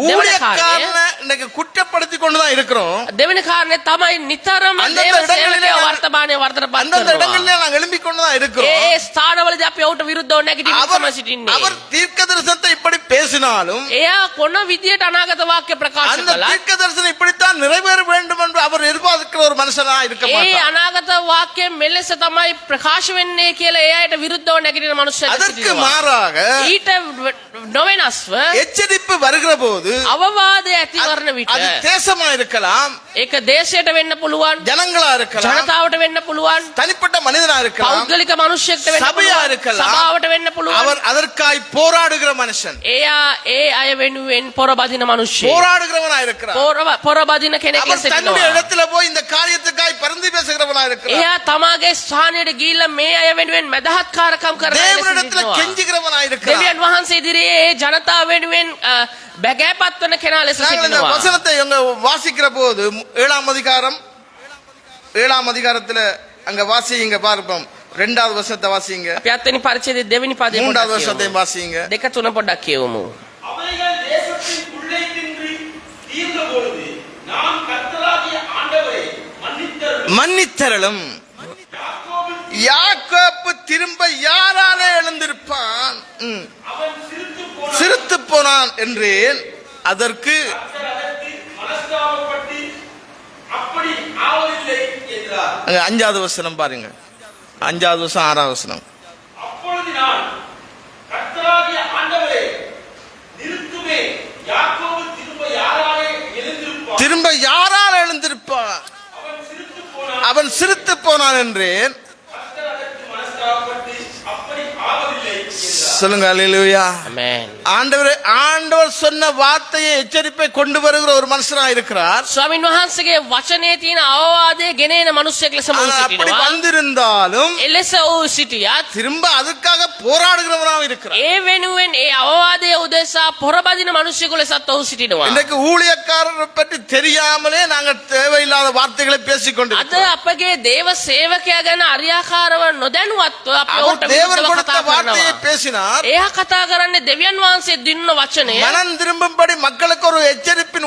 ஊழியக்காரனை இன்னைக்கு குற்றப்படுத்தி கொண்டுதான் இருக்கிறோம். දෙවෙනි කාරණේ තමයි නිතරම අන්දන්ත දේව இடங்களிலே සේවකයා වර්තමානයේ වර්තනපත් அந்தந்த කරනවා. இடங்களிலே நாங்கள் எழும்பிக் கொண்டுதான் இருக்கிறோம். ඒ ස්ථානවලදී අපි ඔහුට විරුද්ධව නැගිටින්න තමයි සිටින්නේ. அவர் தீர்க்க தரிசனத்தை இப்படி பேசினாலும் එයා කොන විදියට අනාගත වාක්‍ය ප්‍රකාශ அந்த කළා. தீர்க்க தரிசனம் இப்படித்தான் நிறைவேற வேண்டும் என்று அவர் எதிர்பார்க்கிற ஒரு மனுஷனா இருக்க ඒ மாட்டார். අනාගත වාක්‍ය මෙලෙස තමයි ප්‍රකාශ වෙන්නේ කියලා එයාට විරුද්ධව නැගිටින මනුස්සයෙක් அதற்கு සිටිනවා. மாறாக ඊට නොවෙනස්ව எச்சரிப்பு வருகிற போது අවවාදය ඇති කරන විට அது தேசமா இருக்கலாம், ඒක දේශයට වෙන්න පුළුවන්, ஜனங்களா இருக்கலாம், ජනතාවට වෙන්න පුළුවන්, தனிப்பட்ட மனிதனா இருக்கலாம், පෞද්ගලික මනුෂ්‍යයෙක්ට වෙන්න சபையா පුළුවන්, இருக்கலாம். සභාවට වෙන්න පුළුවන්. அவர் அதற்காய் போராடுகிற மனுஷன், එයා ඒ අය වෙනුවෙන් පොරබදින මනුෂ්‍යයෙක්. போராடுகிறவனா இருக்கிறார். පොරබදින කෙනෙක් அவர் தன்னுடைய සිටිනවා. இடத்துல போய் இந்த காரியத்துக்காய் பரிந்து பேசுகிறவனா இருக்கிறார். එයා තමාගේ ස්ථානයට ගිහිල්ලා මේ අය වෙනුවෙන් මැදහත්කාරකම් කරන අය தேவனிடத்துல සිටිනවා. கெஞ்சுகிறவனா இருக்கிறார். දෙවියන් වහන්සේ ඉදිරියේ ඒ ජනතාව වෙනුවෙන් බැගෑපත් වන කෙනා ලෙස நாங்கள் இந்த සිටිනවා. வசனத்தை இங்க வாசிக்கிற போது 7ஆம் அதிகாரம் 7ஆம் அதிகாரத்துல அங்க வாசிங்க பார்ப்போம். 2வது வசனத்தை வாசிங்க, අපි අත්වෙනි පරිච්ඡේදයේ දෙවෙනි පදේ 3வது පොඩ්ඩක් வசனத்தையும் කියමු. வாசிங்க. දෙක තුන පොඩ්ඩක් කියවමු. அவைகள் தேசத்தின் புல்லை தின்று தீர்ந்த பொழுது நாம் கர்த்தராகிய ஆண்டவரை மன்னித்தரலும் யாக்கோபு திரும்ப யாராலே எழுந்திருப்பான்? அவன் சிரித்து போனான் என்றேன். அதற்கு மனஸ்தாபப்பட்டு அப்படி ஆவதில்லை என்றார். 5வது வசனம் பாருங்க, 5வது வசனம் 6வது வசனம். அப்பொழுது நான் கர்த்தராகிய ஆண்டவரே நிறுத்துமே, யாக்கோபு திரும்ப யாராலே எழுந்திருப்பான்? திரும்ப யாரால் எழுந்திருப்பான்? அவன் சிரித்து போனான் என்றேன். கர்த்தர் அதற்கு மனஸ்தாபப்பட்டு அப்படி ஆவதில்லை என்றார். சொல்லுங்க அல்லேலூயா. ஆமென். ஆண்டவர் சொன்ன வார்த்தையை எச்சரிப்பை கொண்டு வருகிற ஒரு மனுஷனா இருக்கிறார். ස්වාමීන් වහන්සේගේ වචනේ තියෙන අවවාදයේ ගෙනෙන මිනිසෙක් ලෙස මොහු அப்படி සිටිනවා. வந்திருந்தாலும் එලෙස ඔහු සිටියත් திரும்ப அதுக்காக போராடுகிறவனாக இருக்கிறார். ඒ වෙනුවෙන් ඒ අවවාදයේ උදෙසා පොරබදින මිනිසෙකු ලෙසත් ඔහු සිටිනවා. இன்றைக்கு ஊழியக்காரரை பற்றி தெரியாமலே நாங்கள் தேவையில்லாத வார்த்தைகளை பேசிக் අද கொண்டிருக்கிறோம். අපගේ දේව සේවකයා ගැන අරියාකාරව නොදැනුවත්ව අපි அவர் ඔහුට தேவன் විරුද්ධව கொடுத்த කතා வார்த்தையை කරනවා. பேசினார். එයා කතා කරන්නේ දෙවියන් වහන්සේ දින්න වචනය. மனம் திரும்பும்படி மக்களுக்கு ஒரு எச்சரிப்பின்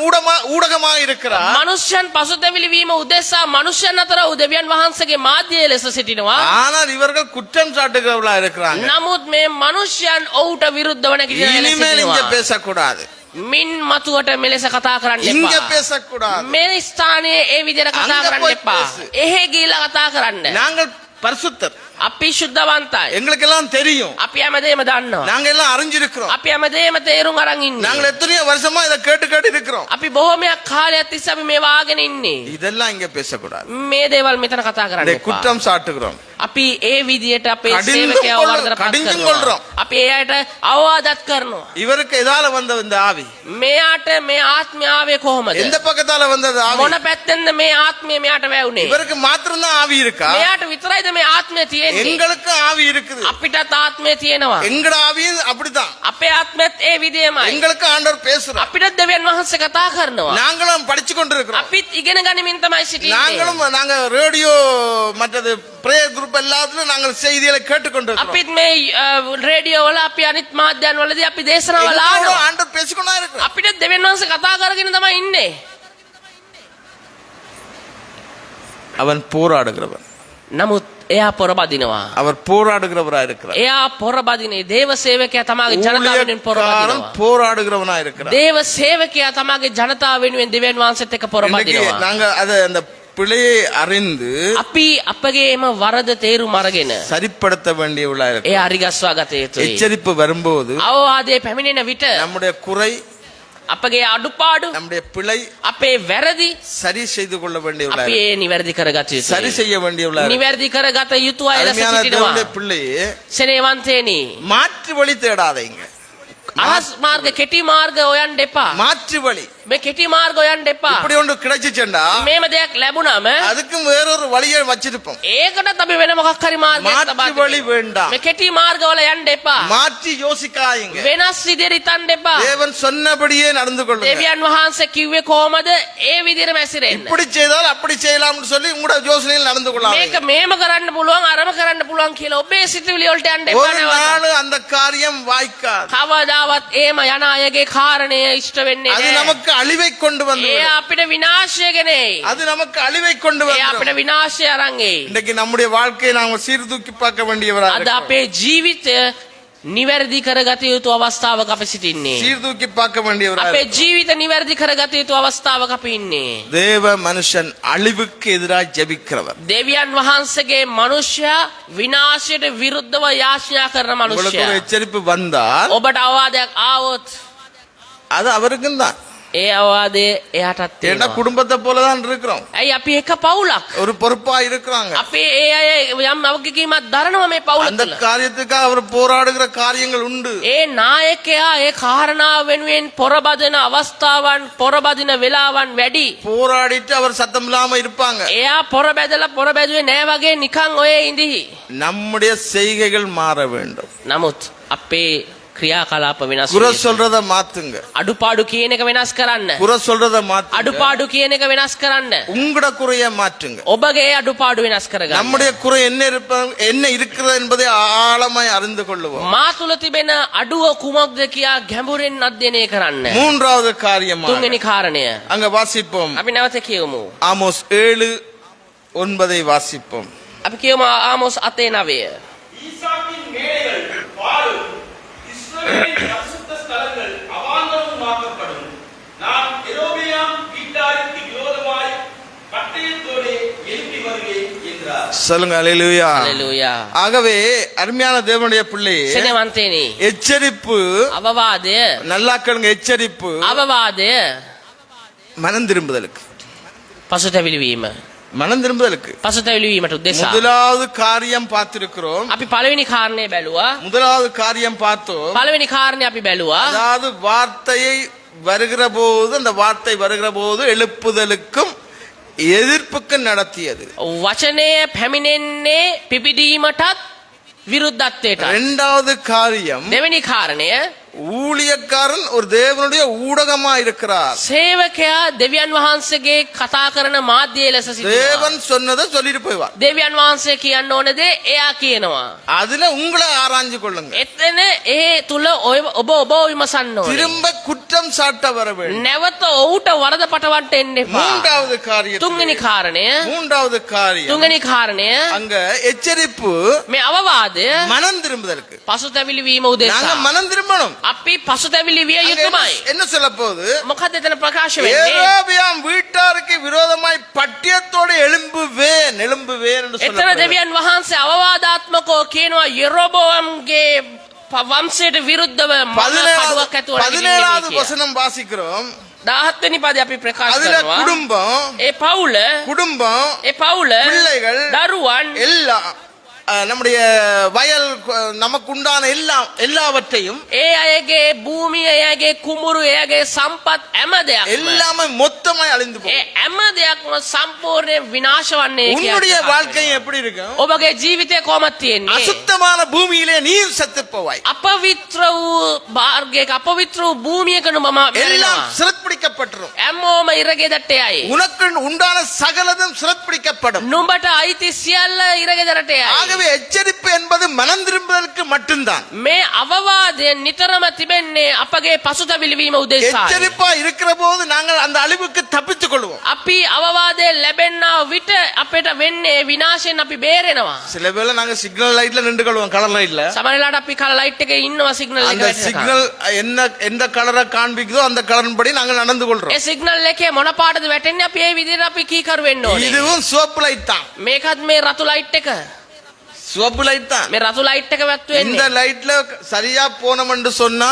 ஊடகமாக இருக்கிறார். මනුෂ්‍යයන් පසුතැවිලි වීම උදෙසා මනුෂ්‍යයන් අතර දෙවියන් වහන්සේගේ මාධ්‍යය ලෙස සිටිනවා. ஆனால் இவர்கள் குற்றம் சாட்டுகிறவர்களா இருக்கிறாங்க. නමුත් මේ මනුෂ්‍යයන් ඔහුට විරුද්ධව නැගිටින අය ලෙස இனிமேல் இங்க සිටිනවා. பேசக்கூடாது, මින් මතුවට මෙලෙස කතා කරන්න இங்க එපා. பேசக்கூடாது. මේ ස්ථානයේ ඒ විදිහට කතා අංග කරන්න පොයි එපා. பேசு. එහෙ ගිහිල්ලා කතා කරන්න. நாங்கள் பரிசுத்தர், අපි ශුද්ධවන්තයි. எங்களுக்கு எல்லாம் தெரியும், අපි හැමදේම දන්නවා. நாங்க எல்லாம் அறிஞ்சிருக்கிறோம். අපි හැමදේම තේරුම් අරන් ඉන්නේ. நாங்கள் எத்தனையோ வருஷமா இதை கேட்டு கேட்டு இருக்கிறோம். අපි බොහොමයක් කාලයක් තිස්සේ අපි මේ වාගෙන ඉන්නේ. இதெல்லாம் இங்க பேசக்கூடாது. මේ දේවල් මෙතන කතා කරන්න இதை එපා. குற்றம் சாட்டுகிறோம். අපි ඒ විදියට අපේ කඩින්දුම් සේවකයව කොල්ල- වර්ධනපත් කඩින්දුම් කරනවා. කොල්රොම්. අපි ඒ අයට අවවාදත් කරනවා. இவருக்கு எதால வந்த இந்த ஆவி? මෙයාට මේ ආත්මය ආවේ කොහොමද? எந்த பக்கத்தால வந்தது ஆவி? මොන පැත්තෙන්ද මේ ආත්මය මෙයාට වැවුනේ? இவருக்கு மாத்திரம்தான் ஆவி இருக்கா? මෙයාට විතරයිද මේ ආත්මය තියෙන්නේ? எங்களுக்கு ஆவி இருக்குது. අපිටත් ආත්මය තියෙනවා. எங்கட ஆவியும் அப்படிதான். අපේ ආත්මයත් ඒ විදියමයි. எங்களுக்கு ஆண்டவர் பேசுறார். අපිටත් දෙවියන් වහන්සේ කතා කරනවා. நாங்களும் படிச்சு கொண்டிருக்கிறோம். අපිත් ඉගෙන ගනිමින් තමයි සිටින්නේ. நாங்க ரேடியோ மற்றது பிரேயர் குரூப் எல்லாத்துலயும் நாங்கள் செய்திகளை கேட்டுக்கொண்டிருக்கிறோம். අපිත් මේ රේඩියෝ වල අපි අනිත් මාධ්‍යයන් වලදී අපි දේශනාවල எங்களோட ආනවා. ஆண்டவர் பேசிக்கொண்டா இருக்கிறார். අපිට දෙවියන් වහන්සේ කතා කරගෙන තමයි ඉන්නේ. அவன் போராடுகிறவன். නමුත් එයා පොරබදිනවා. அவர் போராடுகிறவரா இருக்கிறார். එයා පොරබදිනේ දේව සේවකයා තමගේ ජනතාව වෙනුවෙන් ஊழியக்காரன் පොරබදිනවා. போராடுகிறவனா இருக்கிறார். දේව සේවකයා තමගේ ජනතාව වෙනුවෙන් දෙවියන් වහන්සේත් එක්ක இன்னைக்கு පොරබදිනවා. நாங்க அந்த பிழையை அறிந்து අපි අපගේම වරද තේරුම් අරගෙන சரிப்படுத்த வேண்டியவளா இருக்கு. එයා හරිගස්වා ගත යුතුයි. எச்சரிப்பு வரும்போது අවවාදයේ පැමිණෙන විට நம்முடைய குறை, අපගේ අඩුපාඩු, நம்முடைய பிழை අපේ වැරදි சரி செய்து கொள்ள வேண்டியவளா අපි இருக்கு. ඒ නිවැරදි කරගත சரி යුතුයි. செய்ய வேண்டியவளா இருக்கு. නිවැරදි කරගත යුතු අය ලෙස அருமையான සිටිනවා. தேவனுடைய பிள்ளையே, සෙනෙවන්තේනි, மாற்று வழி தேடாதீங்க. අරස් මාර්ග කෙටි මාර්ග හොයන්න එපා. மாற்று வழி මේ කෙටි මාර්ග හොයන්න එපා. இப்படி ஒன்று கிடைச்சிச்சேண்டா මේම දෙයක් ලැබුණාම அதுக்கும் வேறொரு வழியை வச்சிருப்போம். ඒකටත් අපි වෙන මොකක් හරි මාර්ගයක් மாற்று තබා வழி තිබෙනවා. வேண்டாம். මේ කෙටි මාර්ගවල යන්න එපා. மாற்றி யோசிக்காதீங்க. වෙනස් විදිහට හිතන්න එපා. தேவன் சொன்னபடியே நடந்து கொள்ளுங்க. දෙවියන් වහන්සේ කිව්වේ කොහමද? ඒ විදිහටම ඇසිරෙන්න. இப்படி செய்தால் அப்படி செய்யலாம்னு சொல்லி உங்களோட யோசனையில் நடந்து මේක கொள்ளாதீங்க. මේම කරන්න පුළුවන් අරම කරන්න පුළුවන් කියලා ඔබේ සිතුවිලි වලට යන්න එපා. ஒரு நாள் அந்த காரியம் வாய்க்காது. කවදාවත් එහෙම යන අයගේ කාරණය ඉෂ්ට වෙන්නේ அது නැහැ. நமக்கு அழிவை கொண்டு வந்து ඒ අපිට විනාශය ගෙනෙයි. அது நமக்கு அழிவை கொண்டு ඒ අපිට வந்து විනාශය අරන් එයි. இன்னைக்கு நம்முடைய வாழ்க்கையை நாம சீர்தூக்கி பார்க்க வேண்டியவரா අද இருக்கிறோம். අපේ ජීවිතය නිවැරදි කරගත යුතු අවස්ථාවක අපි සිටින්නේ. சீர்தூக்கி பார்க்க வேண்டியவரா අපේ இருக்கிறோம். ජීවිත නිවැරදි කරගත යුතු අවස්ථාවක අපි ඉන්නේ. தேவ மனுஷன் அழிவுக்கு எதிராக ஜெபிக்கிறவர். දෙවියන් වහන්සේගේ මනුෂ්‍යයා විනාශයට විරුද්ධව යාඥා කරන உங்களுக்கு ஒரு මනුෂ්‍යයා. எச்சரிப்பு வந்தால் ඔබට අවවාදයක් ආවොත් அது அவருக்கும் தான். ඒ අවවාදය එයාටත් ஏன்னா තියෙනවා. குடும்பத்தை போலதான் இருக்கிறோம். ඇයි අපි එක පවුලක්? ஒரு பொறுப்பா இருக்கிறாங்க. අපි ඒ අය යම් වගකීමක් දරනවා මේ පවුල அந்த තුළ. காரியத்துக்காக அவர் போராடுகிற காரியங்கள் உண்டு. ඒ නායකයා ඒ කාරණාව වෙනුවෙන් පොරබදින අවස්ථාවන්, පොරබදින වෙලාවන් වැඩි. போராடிட்டு அவர் சத்தம் இல்லாம இருப்பாங்க. එයා පොරබැදුවේ නෑ වගේ නිකන් ඔය ඉඳිහි. நம்முடைய செய்கைகள் மாற வேண்டும். නමුත් අපේ ක්‍රියාකලාප වෙනස් குறை වෙන්න. சொல்றத மாத்துங்க. අඩුපාඩු කියන එක වෙනස් කරන්න. குறை சொல்றத மாத்துங்க. අඩුපාඩු කියන එක වෙනස් කරන්න. உங்களோட குறைய மாற்றுங்க. ඔබගේ අඩුපාඩු වෙනස් කරගන්න. நம்முடைய குறை என்ன இருக்கிறது என்பதை ஆழமாய் அறிந்து கொள்ளுவோம். මා තුල තිබෙන අඩුව කුමක්ද කියා ගැඹුරින් අධ්‍යයනය කරන්න. மூன்றாவது காரியமாக තුන්වෙනි කාරණය அங்க வாசிப்போம். අපි නැවත කියමු. ஆமோஸ் 7:9 வாசிப்போம். අපි කියමු ආමෝස් 8:9. ஈசாக்கின் மேடைகள் பாழும், இஸ்ரவேலின் பரிசுத்த ஸ்தலங்கள் அவாந்தரமுமாக்கப்படும். நான் யெரொபெயாம் வீட்டாருக்கு விரோதமாய் பட்டயத்தோடே எழுப்பி வருவேன் என்றார். சொல்லுங்க அல்லேலூயா. හලෙලූයා. ஆகவே அருமையான தேவனுடைய பிள்ளையே, සෙනෙවන්තේනි, எச்சரிப்பு අවවාදය நல்லா கேளுங்க. எச்சரிப்பு අවවාදය மனம் திரும்புதலுக்கு. පසුතැවිලි වීම. மனம் திரும்புதலுக்கு පසුතැවිලි වීමට උදෙසා முதலாவது காரியம் பார்த்திருக்கிறோம். අපි පළවෙනි කාරණේ බැලුවා. முதலாவது காரியம் பார்த்தோம். පළවෙනි කාරණේ අපි බැලුවා. அதாவது வார்த்தையை வருகிற போது, அந்த வார்த்தை வருகிற போது எழுப்புதலுக்கும் எதிர்ப்புக்கும் நடத்தியது. වචනය පැමිණෙන්නේ පිපිදීමටත් විරුද්ධත්වයටත්. இரண்டாவது காரியம், දෙවෙනි කාරණය, ஊழியக்காரன் ஒரு தேவனுடைய ஊடகமா இருக்கிறார். සේවකයා දෙවියන් වහන්සේගේ කතා කරන මාධ්‍යය ලෙස සිටිනවා. தேவன் சொன்னதை சொல்லிட்டு போய்வார். දෙවියන් වහන්සේ කියන්න ඕන දේ එයා කියනවා. அதுல உங்களை ஆராய்ஞ்சு கொள்ளுங்க. එතන ඒ තුල ඔබ විමසන්න ඕනේ. திரும்ப குற்றம் சாட்ட வர வேண்டும். නැවත ඔහුට වරද පටවන්න එන්න එපා. மூன்றாவது காரியம், තුන්වෙනි කාරණය, மூன்றாவது காரியம் තුන්වෙනි කාරණය, அங்க எச்சரிப்பு මේ අවවාදය மனம் திரும்புதலுக்கு. පසුතැවිලි වීම நாங்க උදෙසා. மனம் திரும்பணும். අපි පසුතැවිලි විය அங்க යුතුමයි. என்ன சொல்ல போகுது? මොකද එතන ප්‍රකාශ වෙන්නේ? யெரொபெயாம் வீட்டாருக்கு விரோதமாய் பட்டயத்தோடு எழும்புவேன் என்று එතන சொல்ல දෙවියන් වහන්සේ අවවාදාත්මකව කියනවා යෙරොබෝම්ගේ වංශයට විරුද්ධව මම කඩුවක් ඇතුවට 17வது வசனம் வாசிக்கிறோம். 17 වෙනි පදේ අපි ප්‍රකාශ அதுல කරනවා. குடும்பம், ඒ පවුල, குடும்பம், பிள்ளைகள், දරුවන්, எல்லாம் நம்முடைய வயல், நமக்கு உண்டான எல்லாவற்றையும் ඒ අයගේ භූමිය, ඒ අයගේ කුඹුරු, ඒ අයගේ සම්පත් හැම දෙයක්ම எல்லாமே மொத்தமாய் அழிந்து ඒ போகும். හැම දෙයක්ම සම්පූර්ණයෙන් විනාශ වන්නේ உன்னுடைய කියලා. வாழ்க்கையும் எப்படி இருக்கும்? ඔබගේ ජීවිතය කොහොමද තියෙන්නේ? அசுத்தமான பூமியிலே நீ செத்து போவாய். අපවිත්‍ර වූ මාර්ගයක, අපවිත්‍ර වූ භූමියක නුඹ எல்லாம் මැරෙනවා. சிறைப்பிடிக்க சிறப்பிக்கப்பட்டுரும். හැමෝම ඉරගෙදරට යයි. உனக்கு உண்டான சகலதும் சிறப்பிக்கப்படும். නුඹට අයිති සියල්ල ඉරගෙදරට යයි. ஆகவே எச்சரிப்பு என்பது மனம் திரும்புதலுக்கு மட்டும்தான். මේ අවවාදය නිතරම තිබෙන්නේ අපගේ පසුතැවිලි වීම උදෙසා. எச்சரிப்பா இருக்கிற போது நாங்கள் அந்த அழிவுக்கு தப்பித்துக் கொள்வோம். අපි අවවාදය ලැබෙන්නා විට අපිට වෙන්නේ විනාශයෙන් අපි බේරෙනවා. சில வேளை நாங்க சிக்னல் லைட்ல நின்று கொள்வோம், கலர் லைட்ல. සමහර වෙලාවට අපි කල ලයිට් එකේ ඉන්නවා සිග්නල් එක அந்த වැටෙනකන්. சிக்னல் என்ன எந்த கலரை காண்பிக்குதோ அந்த கலரின் படி நாங்கள் நடந்து கொள்றோம். ඒ සිග්නල් එකේ මොන පාටද වැටෙන්නේ අපි ඒ විදිහට අපි කීකරු වෙන්න ඕනේ. இதுவும் சிவப்பு லைட் தான். මේකත් මේ රතු ලයිට් එක. சிவப்பு லைட் தான். මේ රතු ලයිට් එක වැත්තු இந்த වෙන්නේ. லைட்ல சரியா போனோம் என்று சொன்னா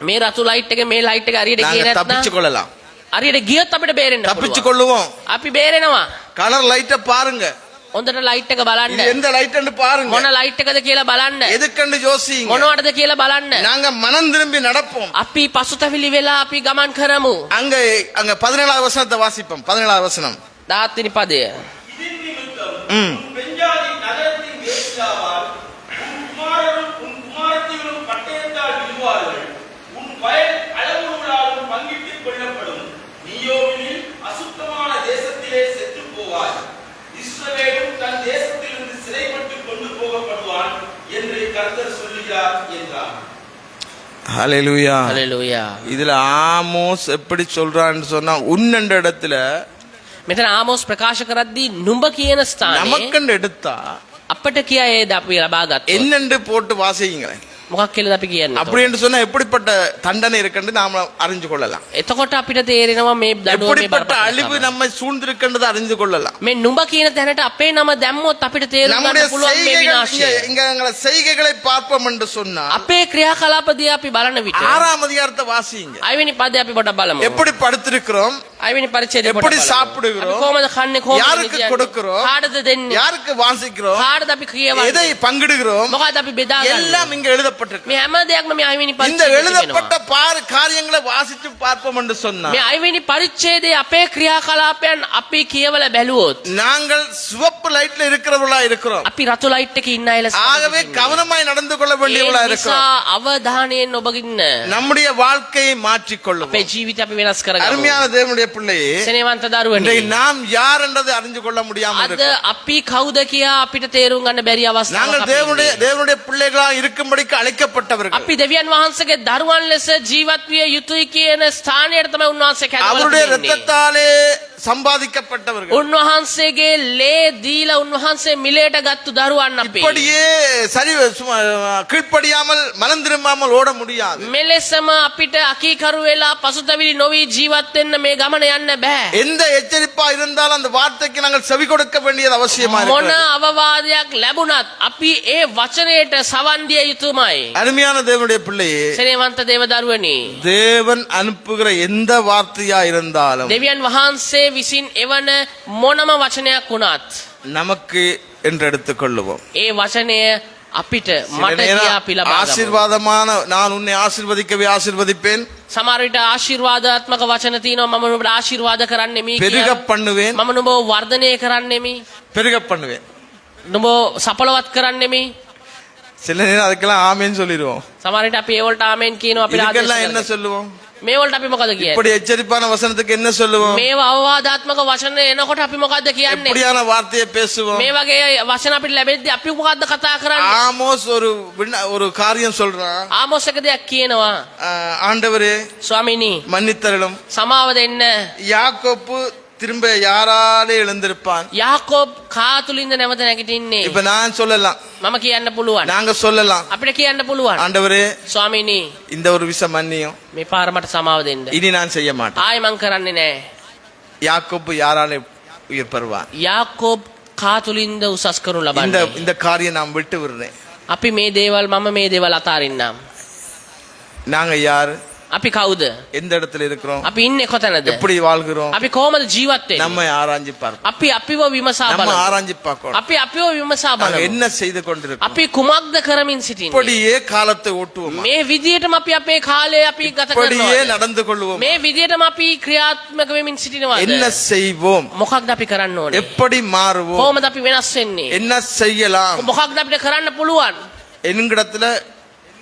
මේ රතු ලයිට් එකේ මේ ලයිට් එක හරියට ගියේ நாங்க தப்பிச்சு නැත්නම් கொள்ளலாம். හරියට ගියොත් අපිට බේරෙන්න தப்பிச்சு පුළුවන්. கொள்ளுவோம். අපි බේරෙනවා. கலர் லைட்டை பாருங்க. හොඳට ලයිට් එක බලන්න. இது எந்த லைட்னு பாருங்க. මොන ලයිට් එකද කියලා බලන්න. எதுக்கண்டு யோசிங்க. මොනවටද කියලා බලන්න. நாங்க மனம் திரும்பி நடப்போம். අපි පසුතැවිලි වෙලා අපි ගමන් කරමු. அங்க அங்க 17வது வசனத்தை வாசிப்போம். 17வது வசனம். 17 පදය. இதன் நிமித்தம் ம். உன் பெஞ்சாதி நகரத்தின் வேசியாவால் உன் குமாரரும் உன் குமாரத்திகளும் பட்டயத்தால் விழுவார்கள். உன் வயல் அளவுகளாலும் பங்கிட்டுக் கொள்ளப்படும். நீயோவினில் அசுத்தமான தேசத்திலே செத்துப் போவாய். இஸ்ரவேலும் தன் தேசத்திலிருந்து சிறைப்பட்டுக் கொண்டு போகப்படுவான் என்று கர்த்தர் சொல்லுகிறார் என்றார். ஹalleluya. හලෙලූයා. இதுல ஆமோஸ் எப்படி சொல்றான்னு சொன்னா உன்னண்ட இடத்துல මෙතන ආමෝස් ප්‍රකාශ කරද්දී නුඹ කියන ස්ථානේ நமக்கண்டு எடுத்தா අපට කියයිද අපි ලබා ගත්තොත් என்னென்று போட்டு வாசிங்களேன். මොකක් කියලාද අපි කියන්නේ? அப்படி என்று சொன்னா எப்படிப்பட்ட தண்டனை இருக்குன்னு நாம அறிஞ்சு கொள்ளலாம். එතකොට අපිට තේරෙනවා මේ දඩුවමේ எப்படிப்பட்ட அழிவு බරපතලකම. நம்மை சூழ்ந்திருக்கின்றது அறிந்து கொள்ளலாம். මේ නුඹ කියන තැනට අපේ නම දැම්මොත් අපිට තේරුම් நம்முடைய ගන්න පුළුවන් මේ செய்கைகள் විනාශය. இங்க எங்களை செய்கைகளை பார்ப்போம் என்று சொன்னா අපේ ක්‍රියාකලාප දිහා අපි බලන විට 6ாம் அதிகாரத்தை வாசிங்க. 6 වෙනි පදේ අපි පොඩ්ඩක් බලමු. எப்படி படுத்திருக்கிறோம், 6 වෙනි පරිච්ඡේදය எப்படி පොඩ්ඩක් බලමු. சாப்பிடுகிறோம், අපි කොහමද කන්නේ, කොහමද யாருக்கு නිදියන්නේ, கொடுக்கிறோம், කාටද දෙන්නේ, யாருக்கு வாசிக்கிறோம், කාටද අපි කියවන්නේ, எதை பங்கிடுகிறோம், මොකද අපි බෙදාගන්නේ. எல்லாம் இங்க எழுதப்பட்டிருக்கு. මේ හැම දෙයක්ම මේ 6 වෙනි இந்த පරිච්ඡේදයේ எழுதப்பட்ட තිබෙනවා. காரியங்களை வாசித்து பார்ப்போம் என்று சொன்னா මේ 6 වෙනි පරිච්ඡේදයේ අපේ ක්‍රියාකලාපයන් අපි කියවලා බැලුවොත් நாங்கள் சிவப்பு லைட்ல இருக்கிறவர்களா இருக்கிறோம். අපි රතු ලයිට් එකේ ඉන්න අයලා ஆகவே கவனமாய் நடந்து கொள்ள வேண்டியவர்களா නිසා இருக்கிறோம். අවධානයෙන් ඔබ ඉන්න. நம்முடைய வாழ்க்கையை மாற்றிக் கொள்ளும். අපේ ජීවිතය අපි වෙනස් කරගමු. அருமையான தேவனுடைய பிள்ளையே, සෙනෙවන්ත දරුවනි. இன்றைக்கு நாம் யார் என்றதை அறிந்து கொள்ள முடியாமல் අද இருக்கிறோம். අපි කවුද කියා අපිට තේරුම් ගන්න බැරි අවස්ථාවක් நாங்கள் අපි ඉන්නේ. தேவனுடைய பிள்ளைகளா இருக்கும்படிக்கு அழைக்கப்பட்டவர்கள். අපි දෙවියන් වහන්සේගේ දරුවන් ලෙස ජීවත් විය යුතුයි කියන ස්ථානයට තමයි උන්වහන්සේ அவருடைய කැඳවලා තියෙන්නේ. இரத்தத்தாலே சம்பாதிக்கப்பட்டவர்கள். උන්වහන්සේගේ ලේ දීලා උන්වහන්සේ මිලයට ගත්තු දරුවන් අපි. இப்படியே சரி கீழ்ப்படியாமல் மனம் திரும்பாமல் ஓட முடியாது. මෙලෙසම අපිට අකීකරු වෙලා පසුතැවිලි නොවි ජීවත් වෙන්න මේ ගමන යන්න බෑ. எந்த எச்சரிப்பா இருந்தாலும் அந்த வார்த்தைக்கு நாங்கள் செவி கொடுக்க வேண்டியது அவசியமா මොන இருக்கிறது. අවවාදයක් ලැබුණත් අපි ඒ වචනයට සවන් දිය යුතුමයි. அருமையான தேவனுடைய பிள்ளையே, සෙනෙවන්ත දේව දරුවනි. தேவன் அனுப்புகிற எந்த வார்த்தையா இருந்தாலும் දෙවියන් වහන්සේ විසින් එවන මොනම වචනයක් වුණත් நமக்கு என்று எடுத்துக் கொள்ளுவோம். ඒ වචනය අපිට சில මට நேரம் කියා අපි ලබා ගමු. ஆசீர்வாதமான நான் உன்னை ஆசீர்வதிக்கவே ஆசீர்வதிப்பேன், සමහර විට ආශිර්වාදාත්මක වචන තියෙනවා. මම නුඹට ආශිර්වාද කරන්නෙමි பெருக කියලා. பண்ணுவேன், මම නුඹව වර්ධනය කරන්නෙමි. பெருக பண்ணுவேன். නුඹ සඵලවත් කරන්නෙමි. சில நேரம் அதுக்கெல்லாம் ஆமேன்னு சொல்லிடுவோம். සමහර විට අපි ඒවලට ආමෙන් කියනවා. අපි இதுக்கெல்லாம் என்ன ආදේශ சொல்லுவோம்? මේ වලට අපි මොකද කියන්නේ? இப்படி எச்சரிப்பான வசனத்துக்கு என்ன சொல்லுவோம்? මේව අවවාදාත්මක වචන එනකොට අපි මොකද්ද කියන්නේ? எப்படியான வார்த்தையை பேசுவோம்? මේ වගේ වචන අපිට ලැබෙද්දී අපි මොකද්ද කතා කරන්නේ? ஆமோஸ் ஒரு காரியம் சொல்றான். ආමෝස් එක දෙයක් කියනවා. ஆண்டவரே ස්වාමීනි மன்னித்தருளும், සමාව දෙන්න. யாக்கோப்பு திரும்ப யாராலே எழுந்திருப்பான். යාකෝබ් කාතුලින්ද නැවත නැගිටින්නේ? இப்ப நான் சொல்லலாம், මම කියන්න පුළුවන්. நாங்க சொல்லலாம், අපිට කියන්න පුළුවන්. ஆண்டவரே ස්වාමීනි இந்த ஒரு விஷயம் மன்னியும், මේ පාර මට සමාව දෙන්න. இனி நான் செய்ய மாட்டேன். ආයෙ මං කරන්නේ නැහැ. யாக்கோப்பு யாராலே உயிர் பெறுவான்? යාකෝබ් කාතුලින්ද උසස් කරනු இந்த ලබන්නේ. இந்த காரியம் நான் விட்டு விடுறேன். අපි මේ දේවල් මම මේ දේවල් අතාරින්නම්. நாங்க யாரு, අපි කවුද? எந்த இடத்துல இருக்கிறோம், අපි ඉන්නේ කොතනද? எப்படி வாழ்கிறோம், අපි කොහමද ජීවත් වෙන්නේ? நம்ம ஆராய்ஞ்சு பார்ப்போம். අපි අපිව විමසා நம்ம බලමු. ஆராய்ஞ்சு பார்க்கணும். අපි අපිව විමසා நாங்க බලමු. என்ன செய்து கொண்டிருக்கோம், අපි කුමක්ද කරමින් සිටින්නේ? இப்படியே காலத்தை ஓட்டுவோம், මේ විදියටම අපි අපේ කාලය අපි ගත இப்படியே කරනවා. நடந்து கொள்வோம், මේ විදියටම අපි ක්‍රියාත්මක වෙමින් සිටිනවාද? என்ன செய்வோம், මොකක්ද අපි කරන්න ඕනේ? எப்படி மாறுவோம், කොහොමද අපි වෙනස් වෙන්නේ? என்ன செய்யலாம் මොකක්ද අපිට කරන්න පුළුවන්? என்கிடத்துல